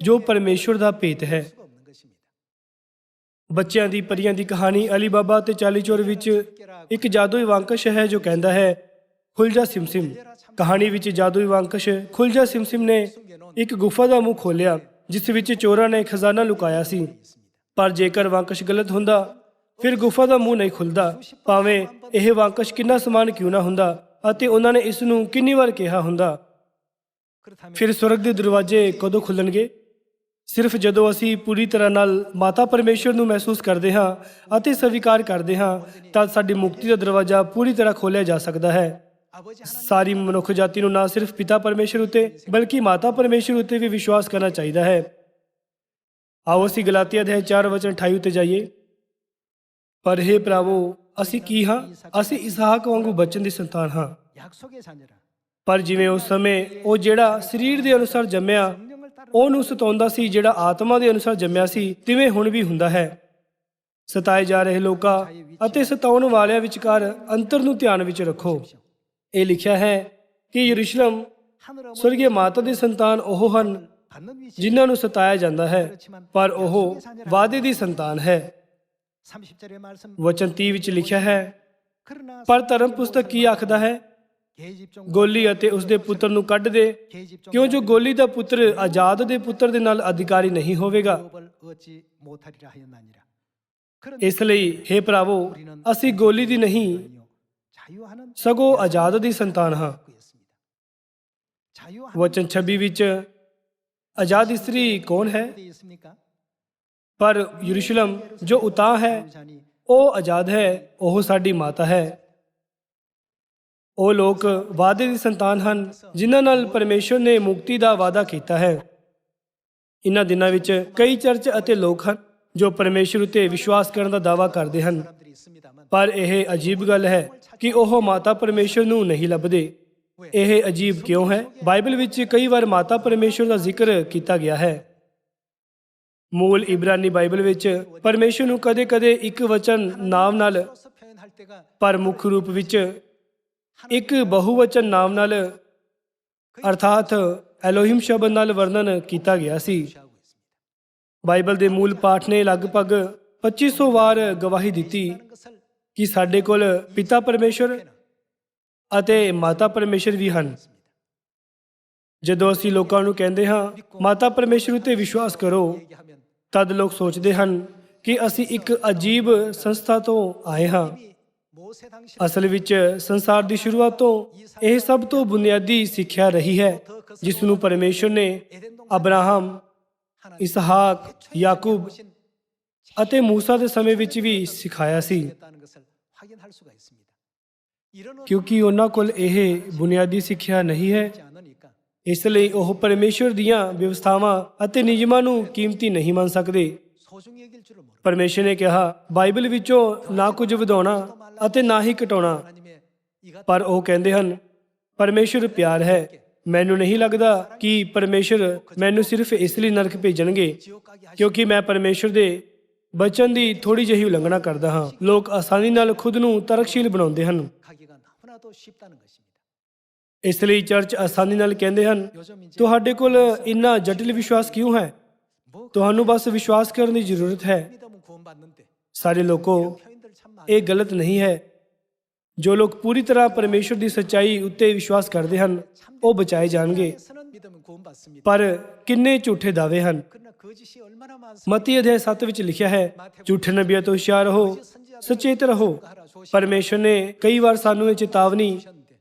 ਜੋ ਪਰਮੇਸ਼ਵਰ ਦਾ ਭੇਤ ਹੈ। 수가 없는 것입니다. ਬੱਚਿਆਂ ਦੀ ਪਰੀਆਂ ਦੀ ਕਹਾਣੀ ਅਲੀ ਬਾਬਾ ਤੇ ਚਾਲੀ ਚੋਰ ਵਿੱਚ ਇੱਕ ਜਾਦੂਈ ਵਾਂਕਸ਼ ਹੈ ਜੋ ਕਹਿੰਦਾ ਹੈ, ਖੁੱਲ੍ਹ ਸਿਮਸਿਮ। ਕਹਾਣੀ ਵਿੱਚ ਜਾਦੂਈ ਵਾਂਕਸ਼ ਖੁੱਲ੍ਹ ਸਿਮਸਿਮ ਨੇ ਇੱਕ ਗੁਫਾ ਦਾ ਮੂੰਹ ਖੋਲ੍ਹਿਆ ਜਿਸ ਵਿੱਚ ਚੋਰਾਂ ਨੇ ਖਜ਼ਾਨਾ ਲੁਕਾਇਆ ਸੀ। ਪਰ ਜੇਕਰ ਵਾਂਕਸ਼ ਗਲਤ ਹੁੰਦਾ ਫਿਰ ਗੁਫਾ ਦਾ ਮੂੰਹ ਨਹੀਂ ਖੁੱਲਦਾ, ਭਾਵੇਂ ਇਹ ਵਾਂਕਸ਼ ਕਿੰਨਾ ਸਮਾਨ ਕਿਉਂ ਨਾ ਹੁੰਦਾ ਅਤੇ ਉਹਨਾਂ ਨੇ ਇਸ ਨੂੰ ਕਿੰਨੀ ਵਾਰ ਕਿਹਾ ਹੁੰਦਾ। 그렇다면 ਫਿਰ ਸਵਰਗ ਦੇ ਦਰਵਾਜ਼ੇ ਕਦੋਂ ਖੁੱਲਣਗੇ? ਸਿਰਫ ਜਦੋਂ ਅਸੀਂ ਪੂਰੀ ਤਰ੍ਹਾਂ ਨਾਲ ਮਾਤਾ ਪਰਮੇਸ਼ਵਰ ਨੂੰ ਮਹਿਸੂਸ ਕਰਦੇ ਹਾਂ ਅਤੇ ਸਵੀਕਾਰ ਕਰਦੇ ਹਾਂ ਤਾਂ ਸਾਡੀ ਮੁਕਤੀ ਦਾ ਦਰਵਾਜ਼ਾ ਪੂਰੀ ਤਰ੍ਹਾਂ ਖੋਲ੍ਹਿਆ ਜਾ ਸਕਦਾ ਹੈ। 아버지 하나님 ਸਾਰੀ ਮਨੁੱਖ ਜਾਤੀ ਨੂੰ ਨਾ ਸਿਰਫ ਪਿਤਾ ਪਰਮੇਸ਼ਵਰ ਉੱਤੇ ਬਲਕਿ ਮਾਤਾ ਪਰਮੇਸ਼ਵਰ ਉੱਤੇ ਵੀ ਵਿਸ਼ਵਾਸ ਕਰਨਾ ਚਾਹੀਦਾ ਹੈ। ਆਓ ਅਸੀਂ ਗਲਾਤੀਆ ਅਧਿਆਇ 4 ਵਚਨ 28 ਉੱਤੇ ਜਾਈਏ। ਪਰ ਹੇ ਭਰਾਵੋ, ਅਸੀਂ ਕੀ ਹਾਂ? ਅਸੀਂ ਇਸਹਾਕ ਵਾਂਗੂ ਬਚਨ ਦੀ ਸੰਤਾਨ ਹਾਂ। 약속의 자녀라. ਪਰ ਜਿਵੇਂ ਉਸ ਸਮੇਂ ਉਹ ਜਿਹੜਾ ਸਰੀਰ ਦੇ ਅਨੁਸਾਰ ਜੰਮਿਆ 성령을 따라 ਉਹਨੂੰ ਸਤਾਉਂਦਾ ਸੀ ਜਿਹੜਾ ਆਤਮਾ ਦੇ ਅਨੁਸਾਰ ਜੰਮਿਆ ਸੀ, ਤਿਵੇਂ ਹੁਣ ਵੀ ਹੁੰਦਾ ਹੈ। ਸਤਾਏ ਜਾ ਰਹੇ ਲੋਕਾਂ ਅਤੇ ਸਤਾਉਣ ਵਾਲਿਆਂ ਵਿਚਕਾਰ ਅੰਤਰ ਨੂੰ ਧਿਆਨ ਵਿੱਚ ਰੱਖੋ। ਇਹ ਲਿਖਿਆ ਹੈ ਕਿ ਯਰੂਸ਼ਲਮ 하늘 ਸਵਰਗੀ ਮਾਤਾ ਦੇ ਸੰਤਾਨ ਉਹ ਹਨ 받는 위치 ਜਿਨ੍ਹਾਂ ਨੂੰ ਸਤਾਇਆ ਜਾਂਦਾ ਹੈ, ਪਰ ਉਹ ਵਾਅਦੇ ਦੀ ਸੰਤਾਨ ਹੈ। 30절의 말씀 ਵਚਨ 30 ਵਿੱਚ ਲਿਖਿਆ ਹੈ, 그러나 ਪਰ ਧਰਮ ਪੁਸਤਕ ਕੀ ਆਖਦਾ ਹੈ? 계집 종 ਗੋਲੀ ਅਤੇ ਉਸਦੇ ਪੁੱਤਰ ਨੂੰ ਕੱਢ ਦੇ, 계집 종 ਕਿਉਂ ਜੋ ਗੋਲੀ ਦਾ ਪੁੱਤਰ ਆਜ਼ਾਦ ਦੇ ਪੁੱਤਰ ਦੇ ਨਾਲ ਅਧਿਕਾਰੀ ਨਹੀਂ ਹੋਵੇਗਾ। 을 얻지 못하리라 하였나니라. 그런 ਇਸ ਲਈ ਹੇ ਭਰਾਵੋ, ਅਸੀਂ ਗੋਲੀ ਦੀ ਨਹੀਂ 자유하는 ਸਗੋਂ ਆਜ਼ਾਦ ਦੀ ਸੰਤਾਨ ਹਾਂ। 있습니다. 자유하는 ਵਚਨ 26 ਵਿੱਚ ਆਜ਼ਾਦ ਇਸਤਰੀ ਕੌਣ ਹੈ? 데 있습니까? ਪਰ ਯਰੂਸ਼ਲਮ ਜੋ ਉਤਾਂਹ ਹੈ 자니 ਉਹ ਆਜ਼ਾਦ ਹੈ, ਉਹ ਸਾਡੀ ਮਾਤਾ ਹੈ। ਉਹ ਲੋਕ ਵਾਅਦੇ ਦੀ ਸੰਤਾਨ ਹਨ ਜਿਨ੍ਹਾਂ ਨਾਲ ਪਰਮੇਸ਼ਵਰ ਨੇ ਮੁਕਤੀ ਦਾ ਵਾਅਦਾ ਕੀਤਾ ਹੈ। ਇਨ੍ਹਾਂ ਦਿਨਾਂ ਵਿੱਚ ਕਈ ਚਰਚ ਅਤੇ ਲੋਕ ਹਨ ਜੋ ਪਰਮੇਸ਼ਵਰ ਉਤੇ ਵਿਸ਼ਵਾਸ ਕਰਨ ਦਾ ਦਾਅਵਾ ਕਰਦੇ ਹਨ, 사람들이 있습니다만 ਪਰ ਇਹ ਅਜੀਬ ਗੱਲ ਹੈ ਕਿ ਉਹ ਮਾਤਾ ਪਰਮੇਸ਼ਵਰ ਨੂੰ ਨਹੀਂ ਲੱਭਦੇ। ਇਹ ਅਜੀਬ ਕਿਉਂ ਹੈ? ਬਾਈਬਲ ਵਿੱਚ ਕਈ ਵਾਰ ਮਾਤਾ ਪਰਮੇਸ਼ਵਰ ਦਾ ਜ਼ਿਕਰ ਕੀਤਾ ਗਿਆ ਹੈ। ਮੂਲ ਇਬਰਾਨੀ ਬਾਈਬਲ ਵਿੱਚ ਪਰਮੇਸ਼ਵਰ ਨੂੰ ਕਦੇ-ਕਦੇ ਇੱਕ ਵਚਨ ਨਾਮ ਨਾਲ, 서 표현할 때가 ਪਰ ਮੁੱਖ ਰੂਪ ਵਿੱਚ ਇੱਕ ਬਹੁਵਚਨ ਨਾਮ ਨਾਲ ਅਰਥਾਤ ਐਲੋਹਿਮ ਸ਼ਬਦ ਨਾਲ ਵਰਣਨ ਕੀਤਾ ਗਿਆ ਸੀ। 하고 있습니다. ਬਾਈਬਲ ਦੇ ਮੂਲ ਪਾਠ ਨੇ ਲਗਭਗ 2500 ਵਾਰ ਗਵਾਹੀ ਦਿੱਤੀ 하는 것을 ਕਿ ਸਾਡੇ ਕੋਲ ਪਿਤਾ ਪਰਮੇਸ਼ਵਰ ਅਤੇ ਮਾਤਾ ਪਰਮੇਸ਼ਵਰ ਵੀ ਹਨ। ਜਦੋਂ ਅਸੀਂ ਲੋਕਾਂ ਨੂੰ ਕਹਿੰਦੇ ਹਾਂ ਮਾਤਾ ਪਰਮੇਸ਼ਵਰ ਉਤੇ ਵਿਸ਼ਵਾਸ ਕਰੋ, 얘기하면 ਤਦ ਲੋਕ ਸੋਚਦੇ ਹਨ ਕਿ ਅਸੀਂ ਇੱਕ ਅਜੀਬ ਸੰਸਥਾ ਤੋਂ ਆਏ ਹਾਂ। 모세 당시 ਅਸਲ ਵਿੱਚ ਸੰਸਾਰ ਦੀ ਸ਼ੁਰੂਆਤ ਤੋਂ ਇਹ ਸਭ ਤੋਂ ਬੁਨਿਆਦੀ ਸਿੱਖਿਆ ਰਹੀ ਹੈ ਜਿਸ ਨੂੰ ਪਰਮੇਸ਼ਵਰ ਨੇ ਅਬਰਾਹਮ, ਇਸਹਾਕ, ਯਾਕੂਬ ਅਤੇ ਮੂਸਾ ਦੇ ਸਮੇਂ ਵਿੱਚ ਵੀ ਸਿਖਾਇਆ ਸੀ, 했다는 것을 확인할 수가 있습니다. 이런 ਕਿਉਂਕਿ ਉਹਨਾਂ ਕੋਲ ਇਹ ਬੁਨਿਆਦੀ ਸਿੱਖਿਆ ਨਹੀਂ ਹੈ। 지 않으니까 ਇਸ ਲਈ ਉਹ ਪਰਮੇਸ਼ਵਰ ਦੀਆਂ ਵਿਵਸਥਾਵਾਂ ਅਤੇ ਨਿਯਮਾਂ ਨੂੰ ਕੀਮਤੀ ਨਹੀਂ ਮੰਨ ਸਕਦੇ। 소중히 여길 줄을 모르고 ਪਰਮੇਸ਼ਵਰ ਨੇ ਕਿਹਾ ਬਾਈਬਲ ਵਿੱਚੋਂ ਨਾ ਕੁਝ ਵਧਾਉਣਾ ਅਤੇ ਨਾ ਹੀ ਘਟਾਉਣਾ, 하나님의 이가 ਪਰ ਉਹ ਕਹਿੰਦੇ ਹਨ ਪਰਮੇਸ਼ਵਰ ਪਿਆਰ ਹੈ। ਮੈਨੂੰ ਨਹੀਂ ਲੱਗਦਾ ਕਿ ਪਰਮੇਸ਼ਵਰ ਮੈਨੂੰ ਸਿਰਫ ਇਸ ਲਈ ਨਰਕ ਭੇਜਣਗੇ 지옥 가게 하시 ਕਿਉਂਕਿ ਮੈਂ ਪਰਮੇਸ਼ਵਰ ਦੇ ਬਚਨ ਦੀ ਥੋੜੀ ਜਿਹੀ ਉਲੰਘਣਾ ਕਰਦਾ ਹਾਂ। ਲੋਕ ਆਸਾਨੀ ਨਾਲ ਖੁਦ ਨੂੰ ਤਰਕਸ਼ੀਲ ਬਣਾਉਂਦੇ ਹਨ, 가기가 너무나도 쉽다는 것입니다. ਇਸ ਲਈ ਚਰਚ ਆਸਾਨੀ ਨਾਲ ਕਹਿੰਦੇ ਹਨ 요즘 이제 ਤੁਹਾਡੇ ਕੋਲ ਇੰਨਾ ਜਟਿਲ ਵਿਸ਼ਵਾਸ ਕਿਉਂ ਹੈ? 뭐 ਤੁਹਾਨੂੰ ਬਸ ਵਿਸ਼ਵਾਸ ਕਰਨ ਦੀ ਜ਼ਰੂਰਤ ਹੈ। 믿으면 구원받는데 ਸਾਰੇ ਲੋਕੋ, 표현들 참 많아요. ਇਹ ਗਲਤ ਨਹੀਂ ਹੈ। ਜੋ ਲੋਕ ਪੂਰੀ ਤਰ੍ਹਾਂ ਪਰਮੇਸ਼ਵਰ ਦੀ ਸੱਚਾਈ ਉੱਤੇ ਵਿਸ਼ਵਾਸ ਕਰਦੇ ਹਨ ਉਹ ਬਚਾਏ ਜਾਣਗੇ, 에서는 믿으면 구원받습니다. ਪਰ ਕਿੰਨੇ ਝੂਠੇ ਦਾਅਵੇ ਹਨ। 그러나 거짓이 얼마나 많습니까? ਮਤੀ ਅਧਿਆਇ 7 ਵਿੱਚ ਲਿਖਿਆ ਹੈ ਝੂਠੇ ਨਬੀਆਂ ਤੋਂ ਹੁਸ਼ਿਆਰ ਰਹੋ, ਸੁਚੇਤ ਰਹੋ। ਪਰਮੇਸ਼ਵਰ ਨੇ ਕਈ ਵਾਰ ਸਾਨੂੰ ਇਹ ਚੇਤਾਵਨੀ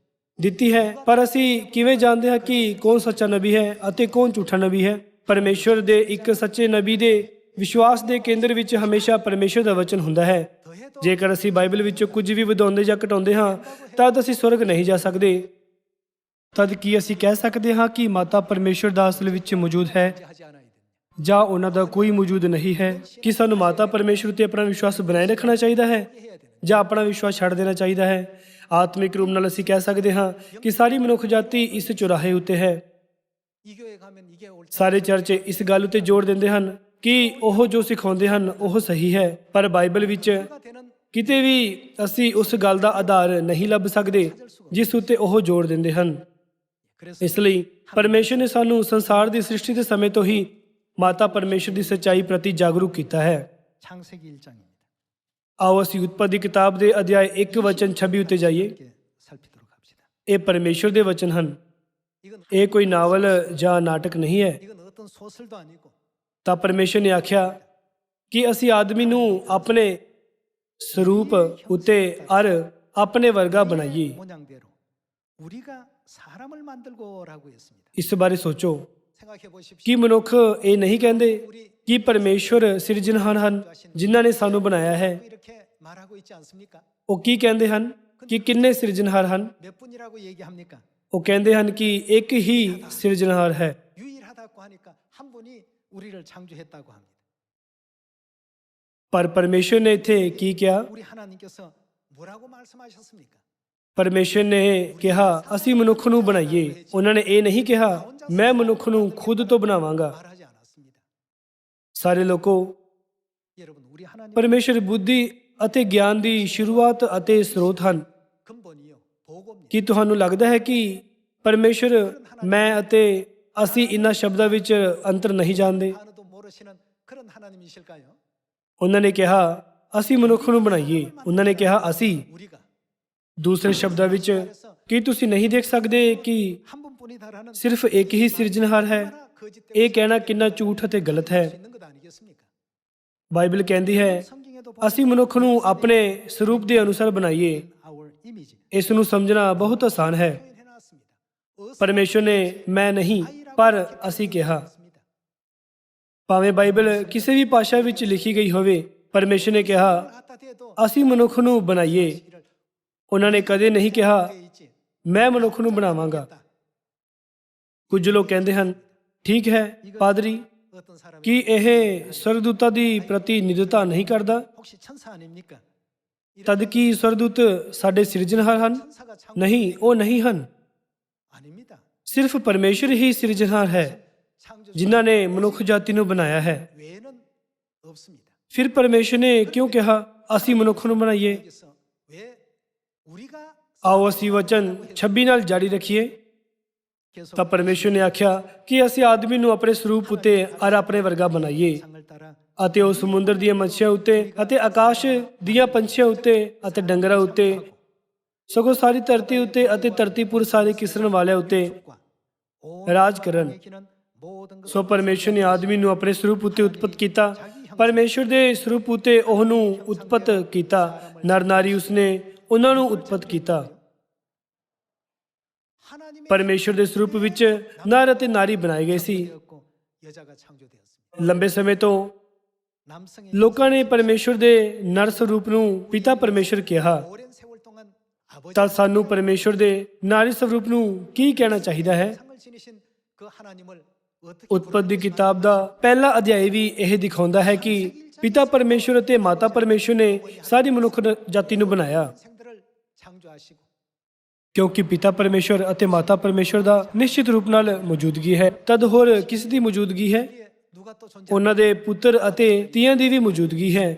ਦਿੱਤੀ ਹੈ, ਪਰ ਅਸੀਂ ਕਿਵੇਂ ਜਾਣਦੇ ਹਾਂ ਕਿ ਕੌਣ ਸੱਚਾ ਨਬੀ ਹੈ ਅਤੇ ਕੌਣ ਝੂਠਾ ਨਬੀ ਹੈ? ਪਰਮੇਸ਼ਵਰ ਦੇ ਇੱਕ ਸੱਚੇ ਨਬੀ ਦੇ ਵਿਸ਼ਵਾਸ ਦੇ ਕੇਂਦਰ ਵਿੱਚ ਹਮੇਸ਼ਾ ਪਰਮੇਸ਼ਵਰ ਦਾ ਵਚਨ ਹੁੰਦਾ ਹੈ। ਜੇਕਰ ਅਸੀਂ ਬਾਈਬਲ ਵਿੱਚੋਂ ਕੁਝ ਵੀ ਵਧਾਉਂਦੇ ਜਾਂ ਘਟਾਉਂਦੇ ਹਾਂ ਤਦ ਅਸੀਂ ਸਵਰਗ ਨਹੀਂ ਜਾ ਸਕਦੇ। ਤਦ ਕੀ ਅਸੀਂ ਕਹਿ ਸਕਦੇ ਹਾਂ ਕਿ ਮਾਤਾ ਪਰਮੇਸ਼ਵਰ ਦਾ ਅਸਲ ਵਿੱਚ ਮੌਜੂਦ ਹੈ 하지 않아야 됩니다. ਜਾਂ ਉਹਨਾਂ ਦਾ ਕੋਈ ਮੌਜੂਦ ਨਹੀਂ ਹੈ? ਕਿ ਸਾਨੂੰ ਮਾਤਾ ਪਰਮੇਸ਼ਵਰ ਤੇ ਆਪਣਾ ਵਿਸ਼ਵਾਸ ਬਣਾਏ ਰੱਖਣਾ ਚਾਹੀਦਾ ਹੈ ਜਾਂ ਆਪਣਾ ਵਿਸ਼ਵਾਸ ਛੱਡ ਦੇਣਾ ਚਾਹੀਦਾ ਹੈ? ਆਤਮਿਕ ਰੂਪ ਨਾਲ ਅਸੀਂ ਕਹਿ ਸਕਦੇ ਹਾਂ ਕਿ ਸਾਰੀ ਮਨੁੱਖ ਜਾਤੀ ਇਸ ਚੁਰਾਹੇ ਉੱਤੇ ਹੈ। 이 교회 가면 이게 옳다. ਸਾਰੇ ਚਰਚ ਇਸ ਗੱਲ ਉੱਤੇ ਜ਼ੋਰ ਦਿੰਦੇ ਹਨ ਕਿ ਉਹ ਜੋ ਸਿਖਾਉਂਦੇ ਹਨ ਉਹ ਸਹੀ ਹੈ, ਪਰ ਬਾਈਬਲ ਵਿੱਚ 가 되는 ਕਿਤੇ ਵੀ ਅਸੀਂ ਉਸ ਗੱਲ ਦਾ ਆਧਾਰ ਨਹੀਂ ਲੱਭ ਸਕਦੇ ਜਿਸ ਉੱਤੇ ਉਹ ਜ਼ੋਰ ਦਿੰਦੇ ਹਨ। 그래서 ਇਸ ਲਈ ਪਰਮੇਸ਼ਰ ਨੇ ਸਾਨੂੰ ਸੰਸਾਰ ਦੀ ਸ੍ਰਿਸ਼ਟੀ ਦੇ ਸਮੇਂ ਤੋਂ ਹੀ ਮਾਤਾ ਪਰਮੇਸ਼ਰ ਦੀ ਸੱਚਾਈ ਪ੍ਰਤੀ ਜਾਗਰੂਕ ਕੀਤਾ ਹੈ। 창세기 1장입니다. ਆਓ ਅਸੀਂ ਉਤਪਤੀ ਦੀ ਕਿਤਾਬ ਦੇ ਅਧਿਆਇ 1 ਵਚਨ 26 ਉੱਤੇ ਜਾਈਏ। 살피도록 합시다. ਇਹ ਪਰਮੇਸ਼ਰ ਦੇ ਵਚਨ ਹਨ। 이건 ਇਹ ਕੋਈ ਨਾਵਲ ਜਾਂ ਨਾਟਕ ਨਹੀਂ ਹੈ। 이건 어떤 소설도 아니고 ਤਾਂ ਪਰਮੇਸ਼ਰ ਨੇ ਆਖਿਆ ਕਿ ਅਸੀਂ ਆਦਮੀ ਨੂੰ ਆਪਣੇ ਸਰੂਪ ਉੱਤੇ ਅਰ ਆਪਣੇ ਵਰਗਾ ਬਣਾਈਏ। 모양대로 우리가 사람을 만들고라고 했습니다. ਇਸ ਬਾਰੇ ਸੋਚੋ 생각해 보십시오. ਕਿ ਮਨੁੱਖ ਇਹ ਨਹੀਂ ਕਹਿੰਦੇ ਕਿ ਪਰਮੇਸ਼ਰ ਸਿਰਜਣਹਾਰ ਹਨ ਜਿਨ੍ਹਾਂ ਨੇ ਸਾਨੂੰ ਬਣਾਇਆ ਹੈ। 이렇게 말하고 있지 않습니까? ਉਹ ਕੀ ਕਹਿੰਦੇ ਹਨ ਕਿ ਕਿੰਨੇ ਸਿਰਜਣਹਾਰ ਹਨ? 몇 분이라고 얘기합니까? ਉਹ ਕਹਿੰਦੇ ਹਨ ਕਿ ਇੱਕ ਹੀ ਸਿਰਜਣਹਾਰ ਹੈ। 유일하다고 하니까 한 분이 우리를 창조했다고 합니다. ਪਰ ਪਰਮੇਸ਼ਰ ਨੇ ਇੱਥੇ ਕੀ ਕਿਹਾ? 우리 하나님께서 뭐라고 말씀하셨습니까? ਪਰਮੇਸ਼ਰ ਨੇ ਕਿਹਾ ਅਸੀਂ ਮਨੁੱਖ ਨੂੰ ਬਣਾਈਏ। ਉਹਨਾਂ ਨੇ ਇਹ ਨਹੀਂ ਕਿਹਾ ਮੈਂ ਮਨੁੱਖ ਨੂੰ ਖੁਦ ਤੋਂ ਬਣਾਵਾਂਗਾ। 말하지 않았습니다. ਸਾਰੇ ਲੋਕੋ, 여러분, 우리 하나님 ਪਰਮੇਸ਼ਰ ਬੁੱਧੀ ਅਤੇ ਗਿਆਨ ਦੀ ਸ਼ੁਰੂਆਤ ਅਤੇ ਸਰੋਤ ਹਨ। 근본이요 보고입니다. ਕੀ ਤੁਹਾਨੂੰ ਲੱਗਦਾ ਹੈ ਕਿ ਪਰਮੇਸ਼ਰ ਮੈਂ ਅਤੇ ਅਸੀਂ ਇਨ੍ਹਾਂ ਸ਼ਬਦਾਂ ਵਿੱਚ ਅੰਤਰ ਨਹੀਂ ਜਾਣਦੇ? 하나도 모르시는 그런 하나님이실까요? ਉਹਨਾਂ ਨੇ ਕਿਹਾ ਅਸੀਂ ਮਨੁੱਖ ਨੂੰ ਬਣਾਈਏ। ਉਹਨਾਂ ਨੇ ਕਿਹਾ ਅਸੀਂ। 우리가 ਦੂਸਰੇ ਸ਼ਬਦਾਂ ਵਿੱਚ ਕੀ ਤੁਸੀਂ ਨਹੀਂ ਦੇਖ ਸਕਦੇ ਕਿ 한 분뿐이다라는 ਸਿਰਫ ਇੱਕ ਹੀ ਸਿਰਜਣਹਾਰ ਹੈ? ਇਹ ਕਹਿਣਾ ਕਿੰਨਾ ਝੂਠ ਅਤੇ ਗਲਤ ਹੈ। 있는 것 아니겠습니까? ਬਾਈਬਲ ਕਹਿੰਦੀ ਹੈ 성경에도 ਅਸੀਂ ਮਨੁੱਖ ਨੂੰ ਆਪਣੇ ਸਰੂਪ ਦੇ ਅਨੁਸਾਰ ਬਣਾਈਏ। our image ਇਸ ਨੂੰ ਸਮਝਣਾ ਬਹੁਤ ਆਸਾਨ ਹੈ। 표현해놨습니다. ਪਰਮੇਸ਼ਰ ਨੇ ਮੈਂ ਨਹੀਂ ਪਰ ਅਸੀਂ ਕਿਹਾ। ਭਾਵੇਂ ਬਾਈਬਲ ਕਿਸੇ ਵੀ ਭਾਸ਼ਾ ਵਿੱਚ ਲਿਖੀ ਗਈ ਹੋਵੇ, ਪਰਮੇਸ਼ਰ ਨੇ ਕਿਹਾ 갖다 대도 ਅਸੀਂ ਮਨੁੱਖ ਨੂੰ ਬਣਾਈਏ। ਉਹਨਾਂ ਨੇ ਕਦੇ ਨਹੀਂ ਕਿਹਾ 돼 있지. ਮੈਂ ਮਨੁੱਖ ਨੂੰ ਬਣਾਵਾਂਗਾ। ਕੁਝ ਲੋਕ ਕਹਿੰਦੇ ਹਨ ਠੀਕ ਹੈ ਪਾਦਰੀ, 어떤 사람이 ਕੀ ਇਹ ਸਵਰਗਦੂਤਾਂ ਦੀ ਪ੍ਰਤੀਨਿਧਤਾ ਨਹੀਂ ਕਰਦਾ? 혹시 천사 아닙니까? ਤਦ ਕੀ ਸਵਰਗਦੂਤ ਸਾਡੇ ਸਿਰਜਣਹਾਰ ਹਨ? 천사가 참 ਨਹੀਂ, ਉਹ ਨਹੀਂ ਹਨ। 아닙니다. ਸਿਰਫ ਪਰਮੇਸ਼ਰ ਹੀ ਸਿਰਜਣਹਾਰ ਹੈ 창조 ਜਿਨ੍ਹਾਂ ਨੇ ਮਨੁੱਖ ਜਾਤੀ ਨੂੰ ਬਣਾਇਆ ਹੈ। 외에는 없습니다. ਫਿਰ ਪਰਮੇਸ਼ਰ ਨੇ ਕਿਉਂ ਕਿਹਾ ਅਸੀਂ ਮਨੁੱਖ ਨੂੰ ਬਣਾਈਏ? 그래서 왜 우리가 ਆਓ ਅਸੀਂ ਵਚਨ 26 ਨਾਲ ਜਾਰੀ ਰੱਖੀਏ। 계속 ਤਾਂ ਪਰਮੇਸ਼ਰ ਨੇ ਆਖਿਆ ਕਿ ਅਸੀਂ ਆਦਮੀ ਨੂੰ ਆਪਣੇ ਸਰੂਪ ਉੱਤੇ ਅਰ ਆਪਣੇ ਵਰਗਾ ਬਣਾਈਏ 상을 따라 ਅਤੇ ਉਹ ਸਮੁੰਦਰ ਦੀਆਂ ਮੱਛੀਆਂ ਉੱਤੇ ਅਤੇ ਆਕਾਸ਼ ਦੀਆਂ ਪੰਛੀਆਂ ਉੱਤੇ ਅਤੇ ਡੰਗਰਾਂ ਉੱਤੇ ਸਗੋਂ ਸਾਰੀ ਧਰਤੀ ਉੱਤੇ ਅਤੇ ਧਰਤੀਪੁਰ ਸਾਰੇ ਕਿਸਰਨ ਵਾਲਿਆਂ ਉੱਤੇ ਰਾਜ ਕਰਨ। 기는 모든 것 ਸੋ ਪਰਮੇਸ਼ਰ ਨੇ ਆਦਮੀ ਨੂੰ ਆਪਣੇ ਸਰੂਪ ਉੱਤੇ ਉਤਪਤ ਕੀਤਾ। ਪਰਮੇਸ਼ਰ ਦੇ ਸਰੂਪ ਉੱਤੇ ਉਹਨੂੰ ਉਤਪਤ ਕੀਤਾ। ਨਰ ਨਾਰੀ ਉਸਨੇ ਉਹਨਾਂ ਨੂੰ ਉਤਪਤ ਕੀਤਾ। 하나님의 ਪਰਮੇਸ਼ਰ ਦੇ ਸਰੂਪ ਵਿੱਚ ਨਰ ਅਤੇ ਨਾਰੀ ਬਣਾਏ ਗਏ ਸੀ। 되었고 여자가 창조되었습니다. ਲੰਬੇ ਸਮੇਂ ਤੋਂ 남성의 ਲੋਕਾਂ ਨੇ ਪਰਮੇਸ਼ਰ ਦੇ ਨਰ ਸਰੂਪ ਨੂੰ ਪਿਤਾ ਪਰਮੇਸ਼ਰ ਕਿਹਾ। 오랜 세월 동안 아버지 ਤਾਂ ਸਾਨੂੰ ਪਰਮੇਸ਼ਰ ਦੇ ਨਾਰੀ ਸਰੂਪ ਨੂੰ ਕੀ ਕਹਿਣਾ ਚਾਹੀਦਾ ਹੈ? 상을 지니신 그 하나님을 어떻게 ਉਤਪਤ ਦੀ ਕਿਤਾਬ ਦਾ ਪਹਿਲਾ ਅਧਿਆਇ ਵੀ ਇਹ ਦਿਖਾਉਂਦਾ ਹੈ ਕਿ ਪਿਤਾ ਪਰਮੇਸ਼ਰ ਅਤੇ ਮਾਤਾ ਪਰਮੇਸ਼ਰ ਨੇ ਸਾਰੀ ਮਨੁੱਖ ਜਾਤੀ ਨੂੰ ਬਣਾਇਆ। 생들을 창조하시고 ਕਿਉਂਕਿ ਪਿਤਾ ਪਰਮੇਸ਼ਰ ਅਤੇ ਮਾਤਾ ਪਰਮੇਸ਼ਰ ਦਾ ਨਿਸ਼ਚਿਤ ਰੂਪ ਨਾਲ ਮੌਜੂਦਗੀ ਹੈ, ਤਦ ਹੋਰ ਕਿਸ ਦੀ ਮੌਜੂਦਗੀ ਹੈ? 누가 또 존재 ਉਹਨਾਂ ਦੇ ਪੁੱਤਰ ਅਤੇ ਧੀਆਂ ਦੀ ਵੀ ਮੌਜੂਦਗੀ ਹੈ।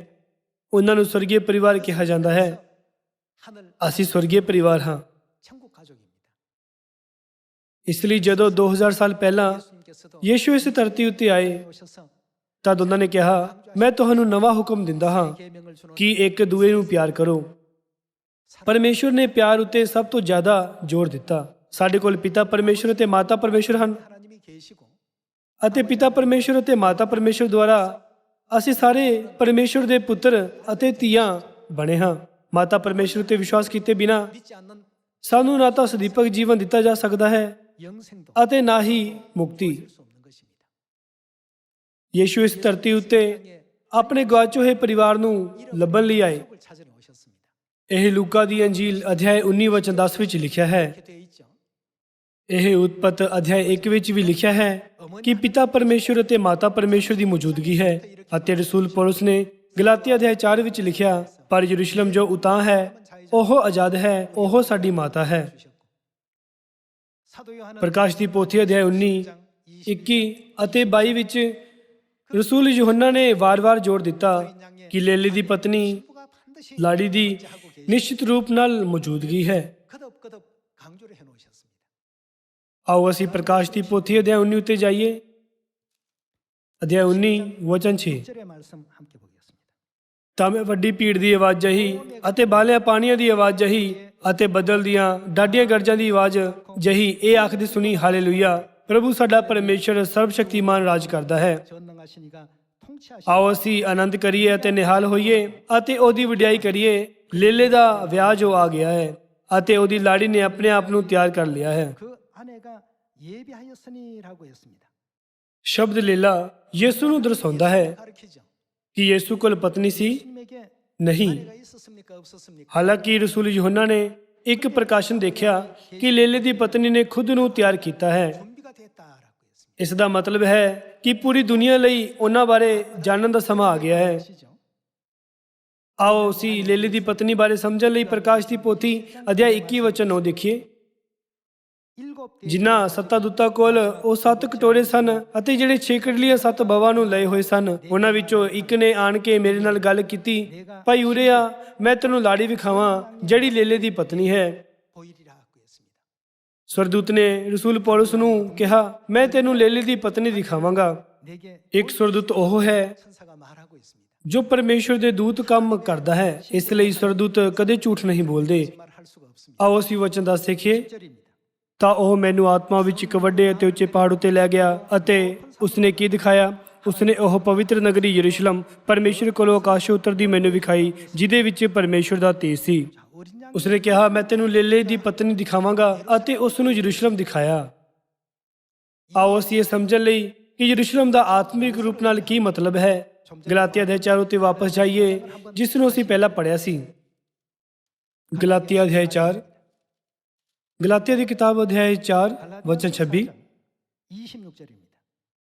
ਉਹਨਾਂ ਨੂੰ ਸਵਰਗੀ ਪਰਿਵਾਰ ਕਿਹਾ ਜਾਂਦਾ ਹੈ। 하늘 ਅਸੀਂ ਸਵਰਗੀ ਪਰਿਵਾਰ ਹਾਂ। 천국 가족입니다. ਇਸ ਲਈ ਜਦੋਂ 2000 ਸਾਲ ਪਹਿਲਾਂ 예수님께서도 ਯੀਸ਼ੂ ਇਸ ਧਰਤੀ ਉੱਤੇ ਆਏ 오셔서 ਤਦ ਉਹਨਾਂ ਨੇ ਕਿਹਾ ਮੈਂ ਤੁਹਾਨੂੰ ਨਵਾਂ ਹੁਕਮ ਦਿੰਦਾ ਹਾਂ 계명을 주는 ਕਿ ਇੱਕ ਦੂਏ ਨੂੰ ਪਿਆਰ ਕਰੋ। ਪਰਮੇਸ਼ਰ ਨੇ ਪਿਆਰ ਉੱਤੇ ਸਭ ਤੋਂ ਜ਼ਿਆਦਾ ਜ਼ੋਰ ਦਿੱਤਾ। ਸਾਡੇ ਕੋਲ ਪਿਤਾ ਪਰਮੇਸ਼ਰ ਅਤੇ ਮਾਤਾ ਪਰਮੇਸ਼ਰ ਹਨ 하나님이 계시고 ਅਤੇ ਪਿਤਾ ਪਰਮੇਸ਼ਰ ਅਤੇ ਮਾਤਾ ਪਰਮੇਸ਼ਰ ਦੁਆਰਾ ਅਸੀਂ ਸਾਰੇ ਪਰਮੇਸ਼ਰ ਦੇ ਪੁੱਤਰ ਅਤੇ ਧੀਆਂ ਬਣੇ ਹਾਂ। ਮਾਤਾ ਪਰਮੇਸ਼ਰ ਉੱਤੇ ਵਿਸ਼ਵਾਸ ਕੀਤੇ ਬਿਨਾ 믿지 않는 ਸਾਨੂੰ ਨਾ ਤਾਂ ਸਦੀਪਕ ਜੀਵਨ ਦਿੱਤਾ ਜਾ ਸਕਦਾ ਹੈ 영생도 ਅਤੇ ਨਾ ਹੀ ਮੁਕਤੀ। 줄 수 없는 것입니다. ਯੀਸ਼ੂ ਇਸ ਧਰਤੀ ਉੱਤੇ ਆਪਣੇ ਗਵਾਚੇ ਹੋਏ ਪਰਿਵਾਰ ਨੂੰ ਲੱਭਣ ਲਈ ਆਏ। 천국을 찾으러 오셨습니다. ਇਹ ਲੂਕਾ ਦੀ ਅੰਜੀਲ ਅਧਿਆਇ 19 ਵਚਨ 10 ਵਿੱਚ ਲਿਖਿਆ ਹੈ। 이렇게 되어 있죠. ਇਹ ਉਤਪਤ ਅਧਿਆਇ 1 ਵਿੱਚ ਵੀ ਲਿਖਿਆ ਹੈ ਕਿ ਪਿਤਾ ਪਰਮੇਸ਼ਰ ਅਤੇ ਮਾਤਾ ਪਰਮੇਸ਼ਰ ਦੀ ਮੌਜੂਦਗੀ ਹੈ। ਅਤੇ ਰਸੂਲ ਪੌਲਸ ਨੇ ਗਲਾਤੀਆ ਅਧਿਆਇ 4 ਵਿੱਚ ਲਿਖਿਆ ਪਰ ਯਰੂਸ਼ਲਮ ਜੋ ਉਤਾਂ ਹੈ ਉਹ ਆਜ਼ਾਦ ਹੈ, ਉਹ ਸਾਡੀ ਮਾਤਾ ਹੈ। 사도 요한은 ਪ੍ਰਕਾਸ਼ ਦੀ ਪੋਥੀ ਅਧਿਆਇ 19, 21 ਅਤੇ 22 ਵਿੱਚ ਰਸੂਲ ਯੋਹੰਨਾ ਨੇ ਵਾਰ-ਵਾਰ ਜ਼ੋਰ ਦਿੱਤਾ ਕਿ ਲੇਲੀ ਦੀ ਪਤਨੀ 반드시 ਲਾੜੀ ਦੀ 하고 계시 ਨਿਸ਼ਚਿਤ ਰੂਪ ਨਾਲ ਮੌਜੂਦਗੀ ਹੈ। 거듭 강조를 해 놓으셨습니다. ਆਓ ਅਸੀਂ ਪ੍ਰਕਾਸ਼ ਦੀ ਪੋਥੀ ਅਧਿਆਇ 19 ਉੱਤੇ ਜਾਈਏ। ਅਧਿਆਇ 19 ਵਚਨ 6। 6절의 말씀 함께 보겠습니다. ਤਾਂ ਮੈਂ ਵੱਡੀ ਭੀੜ ਦੀ ਆਵਾਜ਼ ਜਹੀ ਅਤੇ ਬਾਲਿਆਂ ਪਾਣੀਆਂ ਦੀ ਆਵਾਜ਼ ਜਹੀ ਅਤੇ ਬੱਦਲ ਦੀਆਂ ਡਾਢੀਆਂ ਗਰਜਾਂ ਦੀ ਆਵਾਜ਼ ਜਹੀ ਇਹ ਆਖਦੀ ਸੁਣੀ, ਹਾਲੇਲੂਇਆ, ਪ੍ਰਭੂ ਸਾਡਾ ਪਰਮੇਸ਼ਰ ਸਰਬਸ਼ਕਤੀਮਾਨ ਰਾਜ ਕਰਦਾ ਹੈ। 전능하신 이가 통치하시는 ਆਓ ਅਸੀਂ ਆਨੰਦ ਕਰੀਏ ਅਤੇ ਨਿਹਾਲ ਹੋਈਏ ਅਤੇ ਉਹਦੀ ਵਡਿਆਈ ਕਰੀਏ। ਲੇਲੇ ਦਾ ਵਿਆਹ ਜੋ ਆ ਗਿਆ ਹੈ ਅਤੇ ਉਹਦੀ ਲਾੜੀ ਨੇ ਆਪਣੇ ਆਪ ਨੂੰ ਤਿਆਰ ਕਰ ਲਿਆ ਹੈ। 그 아내가 예비하였으니라고 했습니다. ਸ਼ਬਦ ਲੇਲਾ ਯਿਸੂ ਨੂੰ ਦਰਸਾਉਂਦਾ ਹੈ 가르치죠. ਕਿ ਯਿਸੂ ਕੋਲ ਪਤਨੀ ਸੀ? 예수님에게 ਨਹੀਂ। 아내가 있었습니까? 없었습니까? ਹਾਲਾਂਕਿ ਰਸੂਲ ਯੋਹੰਨਾ ਨੇ ਇੱਕ ਪ੍ਰਕਾਸ਼ਨ ਦੇਖਿਆ ਕਿ ਲੇਲੇ ਦੀ ਪਤਨੀ ਨੇ ਖੁਦ ਨੂੰ ਤਿਆਰ ਕੀਤਾ ਹੈ। 준비가 됐다라고 했습니다. ਇਸ ਦਾ ਮਤਲਬ ਹੈ ਕਿ ਪੂਰੀ ਦੁਨੀਆ ਲਈ ਉਹਨਾਂ ਬਾਰੇ ਜਾਣਨ ਦਾ ਸਮਾਂ ਆ ਗਿਆ ਹੈ। 아시죠? ਆਓ ਅਸੀਂ ਲੇਲੇ ਦੀ ਪਤਨੀ ਬਾਰੇ ਸਮਝਣ ਲਈ ਪ੍ਰਕਾਸ਼ ਦੀ ਪੋਥੀ ਅਧਿਆਇ 21 ਵਚਨ 9 ਦੇਖੀਏ। 일곱 ਜਿਨ੍ਹਾਂ ਸੱਤਾਂ ਦੂਤਾਂ ਕੋਲ ਉਹ 7 ਕਟੋਰੇ ਸਨ ਅਤੇ ਜਿਹੜੇ 6 ਕੜਲੀਆਂ 7 ਬਵਾਂ ਨੂੰ ਲਏ ਹੋਏ ਸਨ, ਉਹਨਾਂ ਵਿੱਚੋਂ ਇੱਕ ਨੇ ਆਣ ਕੇ ਮੇਰੇ ਨਾਲ ਗੱਲ ਕੀਤੀ, ਭਾਈ ਉਰੇ ਆ, ਮੈਂ ਤੈਨੂੰ ਲਾੜੀ ਵਿਖਾਵਾਂ ਜਿਹੜੀ ਲੇਲੇ ਦੀ ਪਤਨੀ ਹੈ। 보이리라고 했습니다. ਸਵਰਦੂਤ ਨੇ ਰਸੂਲ ਪੌਲਸ ਨੂੰ ਕਿਹਾ, ਮੈਂ ਤੈਨੂੰ ਲੇਲੇ ਦੀ ਪਤਨੀ ਦਿਖਾਵਾਂਗਾ। 내게 ਇੱਕ ਸਵਰਦੂਤ ਉਹ ਹੈ 천사가 말하고 있습니다. ਜੋ ਪਰਮੇਸ਼ਵਰ ਦੇ ਦੂਤ ਕੰਮ ਕਰਦਾ ਹੈ, ਇਸ ਲਈ ਸਵਰਦੂਤ ਕਦੇ ਝੂਠ ਨਹੀਂ ਬੋਲਦੇ। 말할 수가 없습니다. ਆਓ ਅਸੀਂ ਵਚਨ ਦਾ ਸਿੱਖੀਏ। 1절입니다. ਤਾਂ ਉਹ ਮੈਨੂੰ ਆਤਮਾ ਵਿੱਚ ਇੱਕ ਵੱਡੇ ਅਤੇ ਉੱਚੇ ਪਹਾੜ ਉੱਤੇ ਲੈ ਗਿਆ ਅਤੇ ਉਸਨੇ ਕੀ ਦਿਖਾਇਆ? ਉਸਨੇ ਉਹ ਪਵਿੱਤਰ ਨਗਰੀ ਯਰੂਸ਼ਲਮ ਪਰਮੇਸ਼ਰ ਕੋਲੋਂ ਆਕਾਸ਼ੋਂ ਉਤਰਦੀ ਮੈਨੂੰ ਵਿਖਾਈ, ਜਿਹਦੇ ਵਿੱਚ ਪਰਮੇਸ਼ਰ ਦਾ ਤੇਜ ਸੀ। 자, 어린 양 ਉਸਨੇ ਕਿਹਾ, ਮੈਂ ਤੈਨੂੰ ਲੇਲੇ ਦੀ ਪਤਨੀ ਦਿਖਾਵਾਂਗਾ ਅਤੇ ਉਸ ਨੂੰ ਯਰੂਸ਼ਲਮ ਦਿਖਾਇਆ। ਆਓ ਅਸੀਂ ਇਹ ਸਮਝਣ ਲਈ ਕਿ ਯਰੂਸ਼ਲਮ ਦਾ ਆਤਮਿਕ ਰੂਪ ਨਾਲ ਕੀ ਮਤਲਬ ਹੈ। ਗਲਾਤੀਆ ਅਧਿਆਇ 4 ਉੱਤੇ ਵਾਪਸ ਜਾਈਏ, ਜਿਸ ਨੂੰ ਅਸੀਂ ਪਹਿਲਾਂ ਪੜ੍ਹਿਆ ਸੀ। ਗਲਾਤੀਆ ਅਧਿਆਇ 4, ਗਲਾਤੀਆ ਦੀ ਕਿਤਾਬ ਅਧਿਆਇ 4 ਵਚਨ 26। 26절입니다.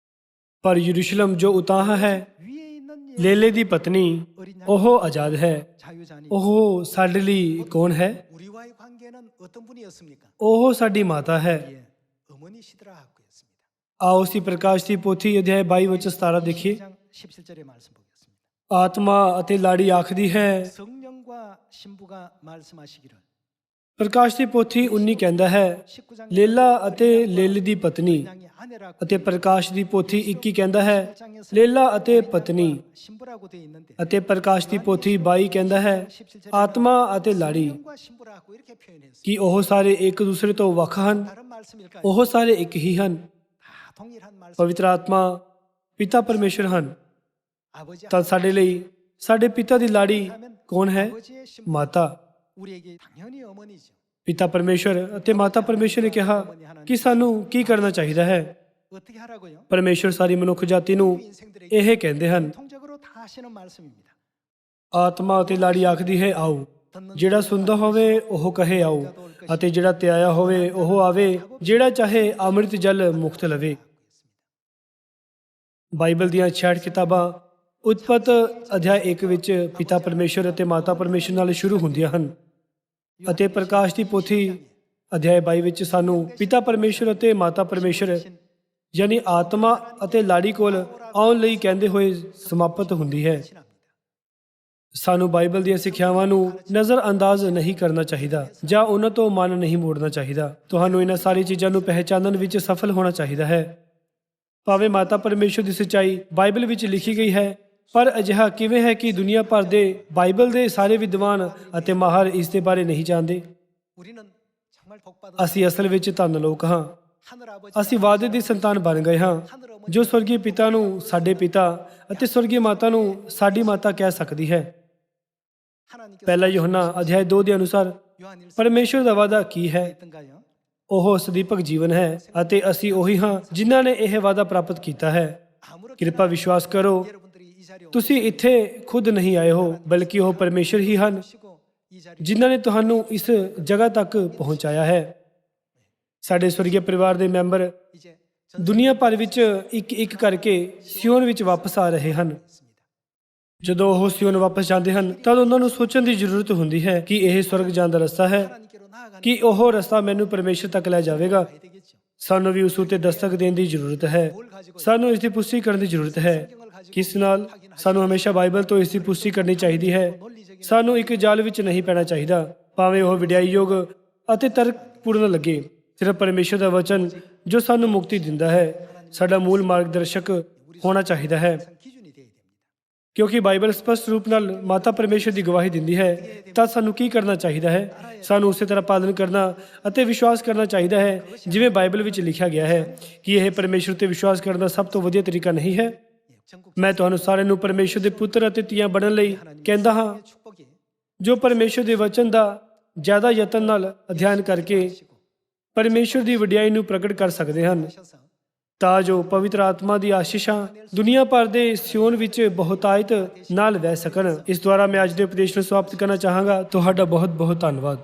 ਪਰ ਯਰੂਸ਼ਲਮ ਜੋ ਉਤਾਂਹ ਹੈ, 위에 있는 ਲੇਲੇ ਦੀ ਪਤਨੀ, ਉਹ ਆਜ਼ਾਦ ਹੈ। 자유자니 ਉਹ ਸਾਡੇ ਲਈ ਕੌਣ ਹੈ? 우리와의 관계는 어떤 분이었습니까? ਉਹ ਸਾਡੀ ਮਾਤਾ ਹੈ। 예, 어머니시더라고 했습니다. ਆਓ ਅਸੀਂ ਪ੍ਰਕਾਸ਼ ਦੀ ਪੋਥੀ ਅਧਿਆਇ 22 ਵਚਨ 17 ਦੇਖੀਏ। 22장 17절의 말씀 보겠습니다. ਆਤਮਾ ਅਤੇ ਲਾੜੀ ਆਖਦੀ ਹੈ। 성령과 신부가 말씀하시기를 ਪ੍ਰਕਾਸ਼ ਦੀ ਪੋਥੀ 19 ਕਹਿੰਦਾ ਹੈ, 19장 ਲੇਲਾ ਅਤੇ ਲੇਲੇ ਦੀ ਪਤਨੀ। 양의 아내라고 ਅਤੇ ਪ੍ਰਕਾਸ਼ ਦੀ ਪੋਥੀ 21 ਕਹਿੰਦਾ ਹੈ, ਲੇਲਾ ਅਤੇ ਪਤਨੀ। 신부라고 되어 있는데 ਅਤੇ ਪ੍ਰਕਾਸ਼ ਦੀ ਪੋਥੀ 22 ਕਹਿੰਦਾ ਹੈ, ਆਤਮਾ ਅਤੇ ਲਾੜੀ। 성령과 신부라고 이렇게 표현했습니다. ਕਿ ਉਹ ਸਾਰੇ ਇੱਕ ਦੂਸਰੇ ਤੋਂ ਵੱਖ ਹਨ? 다른 말씀일까요? ਉਹ ਸਾਰੇ ਇੱਕ ਹੀ ਹਨ। 다 동일한 말씀. ਪਵਿੱਤਰ ਆਤਮਾ ਪਿਤਾ ਪਰਮੇਸ਼ਰ ਹਨ। 아버지 ਤਾਂ ਸਾਡੇ ਲਈ ਸਾਡੇ ਪਿਤਾ ਦੀ ਲਾੜੀ ਕੌਣ ਹੈ? 아버지의 신부 ਮਾਤਾ। 우리에게 당연히 어머니죠. ਪਿਤਾ ਪਰਮੇਸ਼ਰ ਅਤੇ ਮਾਤਾ ਪਰਮੇਸ਼ਰ ਨੇ ਕਿਹਾ ਕਿ ਸਾਨੂੰ ਕੀ ਕਰਨਾ ਚਾਹੀਦਾ ਹੈ। 어떻게 하라고요? ਪਰਮੇਸ਼ਰ ਸਾਰੀ ਮਨੁੱਖ ਜਾਤੀ ਨੂੰ 인생들에게 ਇਹ ਕਹਿੰਦੇ ਹਨ। 통적으로 다 하시는 말씀입니다. ਆਤਮਾ ਅਤੇ ਲਾੜੀ ਆਖਦੀ ਹੈ, ਆਓ। ਜਿਹੜਾ ਸੁਣਦਾ ਹੋਵੇ ਉਹ ਕਹੇ ਆਓ, ਅਤੇ ਜਿਹੜਾ ਤਿਆਇਆ ਹੋਵੇ ਉਹ ਆਵੇ, ਜਿਹੜਾ ਚਾਹੇ ਅੰਮ੍ਰਿਤ ਜਲ ਮੁਕਤ ਲਵੇ। ਬਾਈਬਲ ਦੀਆਂ 66 ਕਿਤਾਬਾਂ ਉਤਪਤ ਅਧਿਆਇ 1 ਵਿੱਚ ਪਿਤਾ ਪਰਮੇਸ਼ਰ ਅਤੇ ਮਾਤਾ ਪਰਮੇਸ਼ਰ ਨਾਲ ਸ਼ੁਰੂ ਹੁੰਦੀਆਂ ਹਨ, ਅਤੇ ਪ੍ਰਕਾਸ਼ ਦੀ ਪੋਥੀ ਅਧਿਆਇ 22 ਵਿੱਚ ਸਾਨੂੰ ਪਿਤਾ ਪਰਮੇਸ਼ਰ ਅਤੇ ਮਾਤਾ ਪਰਮੇਸ਼ਰ ਯਾਨੀ ਆਤਮਾ ਅਤੇ ਲਾੜੀ ਕੋਲ ਆਉਣ ਲਈ ਕਹਿੰਦੇ ਹੋਏ ਸਮਾਪਤ ਹੁੰਦੀ ਹੈ। ਸਾਨੂੰ ਬਾਈਬਲ ਦੀਆਂ ਸਿੱਖਿਆਵਾਂ ਨੂੰ ਨਜ਼ਰ ਅੰਦਾਜ਼ ਨਹੀਂ ਕਰਨਾ ਚਾਹੀਦਾ ਜਾਂ ਉਹਨਾਂ ਤੋਂ ਮਨ ਨਹੀਂ ਮੋੜਨਾ ਚਾਹੀਦਾ। ਤੁਹਾਨੂੰ ਇਹਨਾਂ ਸਾਰੀ ਚੀਜ਼ਾਂ ਨੂੰ ਪਹਿਚਾਨਣ ਵਿੱਚ ਸਫਲ ਹੋਣਾ ਚਾਹੀਦਾ ਹੈ। ਭਾਵੇਂ ਮਾਤਾ ਪਰਮੇਸ਼ਰ ਦੀ ਸੱਚਾਈ ਬਾਈਬਲ ਵਿੱਚ ਲਿਖੀ ਗਈ ਹੈ, ਪਰ ਅਜਿਹਾ ਕਿਵੇਂ ਹੈ ਕਿ ਦੁਨੀਆ ਭਰ ਦੇ ਬਾਈਬਲ ਦੇ ਸਾਰੇ ਵਿਦਵਾਨ ਅਤੇ ਮਾਹਰ ਇਸ ਦੇ ਬਾਰੇ ਨਹੀਂ ਜਾਣਦੇ? 우리는 정말 복받은 ਅਸੀਂ ਅਸਲ ਵਿੱਚ ਧੰਨ ਲੋਕ ਹਾਂ। 하늘 아버지 ਅਸੀਂ ਵਾਅਦੇ ਦੀ ਸੰਤਾਨ ਬਣ ਗਏ ਹਾਂ, ਜੋ ਸਵਰਗੀ ਪਿਤਾ ਨੂੰ ਸਾਡੇ ਪਿਤਾ ਅਤੇ ਸਵਰਗੀ ਮਾਤਾ ਨੂੰ ਸਾਡੀ ਮਾਤਾ ਕਹਿ ਸਕਦੀ ਹੈ। 하나님께서 ਪਹਿਲਾ ਯੋਹੰਨਾ ਅਧਿਆਇ 2 ਦੇ ਅਨੁਸਾਰ 요한 1서 ਪਰਮੇਸ਼ਰ ਦਾ ਵਾਅਦਾ ਕੀ ਹੈ? 했던가요? ਉਹ ਸਦੀਪਕ ਜੀਵਨ ਹੈ ਅਤੇ ਅਸੀਂ ਉਹੀ ਹਾਂ ਜਿਨ੍ਹਾਂ ਨੇ ਇਹ ਵਾਅਦਾ ਪ੍ਰਾਪਤ ਕੀਤਾ ਹੈ। 아무렇게나 ਕਿਰਪਾ ਵਿਸ਼ਵਾਸ ਕਰੋ, 여러분들이 이 자리에 ਤੁਸੀਂ ਇੱਥੇ ਖੁਦ ਨਹੀਂ ਆਏ ਹੋ, ਬਲਕਿ ਉਹ ਪਰਮੇਸ਼ਰ ਹੀ ਹਨ 오시고 이 자리에 ਜਿਨ੍ਹਾਂ ਨੇ ਤੁਹਾਨੂੰ ਇਸ ਜਗ੍ਹਾ ਤੱਕ ਪਹੁੰਚਾਇਆ ਹੈ। ਸਾਡੇ ਸਵਰਗੀ ਪਰਿਵਾਰ ਦੇ ਮੈਂਬਰ 이제 ਦੁਨੀਆ ਭਰ ਵਿੱਚ ਇੱਕ ਇੱਕ ਕਰਕੇ ਸਿਓਨ ਵਿੱਚ ਵਾਪਸ ਆ ਰਹੇ ਹਨ। 전했습니다. ਜਦੋਂ ਉਹ ਸਿਓਨ ਵਾਪਸ ਜਾਂਦੇ ਹਨ ਤਾਂ ਉਹਨਾਂ ਨੂੰ ਸੋਚਣ ਦੀ ਜ਼ਰੂਰਤ ਹੁੰਦੀ ਹੈ ਕਿ ਇਹ ਸਵਰਗ ਜਾਣ ਦਾ ਰਸਤਾ ਹੈ, 하나님께로 나아가는 ਕਿ ਉਹ ਰਸਤਾ ਮੈਨੂੰ ਪਰਮੇਸ਼ਰ ਤੱਕ ਲੈ ਜਾਵੇਗਾ। 가야 되겠죠. ਸਾਨੂੰ ਵੀ ਉਸ ਉੱਤੇ ਦਸਤਕ ਦੇਣ ਦੀ ਜ਼ਰੂਰਤ ਹੈ। 뭘 가지고 ਸਾਨੂੰ ਇਸ ਦੀ ਪੁਸ਼ਟੀ ਕਰਨ ਦੀ ਜ਼ਰੂਰਤ ਹੈ। ਕਿਸ ਨਾਲ? ਸਾਨੂੰ ਹਮੇਸ਼ਾ ਬਾਈਬਲ ਤੋਂ ਇਸ ਦੀ ਪੁਸ਼ਟੀ ਕਰਨੀ ਚਾਹੀਦੀ ਹੈ। 논리적인 ਸਾਨੂੰ ਇੱਕ ਜਾਲ ਵਿੱਚ ਨਹੀਂ ਪੈਣਾ ਚਾਹੀਦਾ, ਭਾਵੇਂ ਉਹ ਵਿਡਿਆਈਯੋਗ ਅਤੇ ਤਰਕਪੂਰਨ ਲੱਗੇ। ਸਿਰਫ ਪਰਮੇਸ਼ਰ ਦਾ ਵਚਨ ਜੋ ਸਾਨੂੰ ਮੁਕਤੀ ਦਿੰਦਾ ਹੈ, ਸਾਡਾ ਮੂਲ ਮਾਰਗਦਰਸ਼ਕ ਹੋਣਾ ਚਾਹੀਦਾ ਹੈ। 기준이 되어야 됩니다. ਕਿਉਂਕਿ ਬਾਈਬਲ ਸਪਸ਼ਟ ਰੂਪ ਨਾਲ ਮਾਤਾ ਪਰਮੇਸ਼ਰ ਦੀ ਗਵਾਹੀ ਦਿੰਦੀ ਹੈ, ਤਾਂ ਸਾਨੂੰ ਕੀ ਕਰਨਾ ਚਾਹੀਦਾ ਹੈ? ਸਾਨੂੰ ਉਸੇ ਤਰ੍ਹਾਂ ਪਾਲਣ ਕਰਨਾ ਅਤੇ ਵਿਸ਼ਵਾਸ ਕਰਨਾ ਚਾਹੀਦਾ ਹੈ ਜਿਵੇਂ ਬਾਈਬਲ ਵਿੱਚ ਲਿਖਿਆ ਗਿਆ ਹੈ। ਕਿ ਇਹ ਪਰਮੇਸ਼ਰ ਤੇ ਵਿਸ਼ਵਾਸ ਕਰਨ ਦਾ ਸਭ ਤੋਂ ਵਧੀਆ ਤਰੀਕਾ ਨਹੀਂ ਹੈ? 전국 ਮੈਂ ਤੁਹਾਨੂੰ ਸਾਰਿਆਂ ਨੂੰ ਪਰਮੇਸ਼ਰ ਦੇ ਪੁੱਤਰ ਅਤੇ ਧੀਆਂ ਬਣਨ ਲਈ ਕਹਿੰਦਾ ਹਾਂ, 축복이 ਜੋ ਪਰਮੇਸ਼ਰ ਦੇ ਵਚਨ ਦਾ ਜ਼ਿਆਦਾ ਯਤਨ ਨਾਲ ਅਧਿਐਨ ਕਰਕੇ ਪਰਮੇਸ਼ਰ ਦੀ ਵਡਿਆਈ ਨੂੰ ਪ੍ਰਗਟ ਕਰ ਸਕਦੇ ਹਨ, 하셔서 ਤਾਂ ਜੋ ਪਵਿੱਤਰ ਆਤਮਾ ਦੀ ਆਸ਼ੀਸ਼ਾਂ ਦੁਨੀਆ ਭਰ ਦੇ ਸਿਓਨ ਵਿੱਚ ਬਹੁਤਾਇਤ ਨਾਲ ਵਹਿ ਸਕਣ। ਇਸ ਦੁਆਰਾ ਮੈਂ ਅੱਜ ਦੇ ਉਪਦੇਸ਼ ਨੂੰ ਸਮਾਪਤ ਕਰਨਾ ਚਾਹਾਂਗਾ। ਤੁਹਾਡਾ ਬਹੁਤ ਬਹੁਤ ਧੰਨਵਾਦ।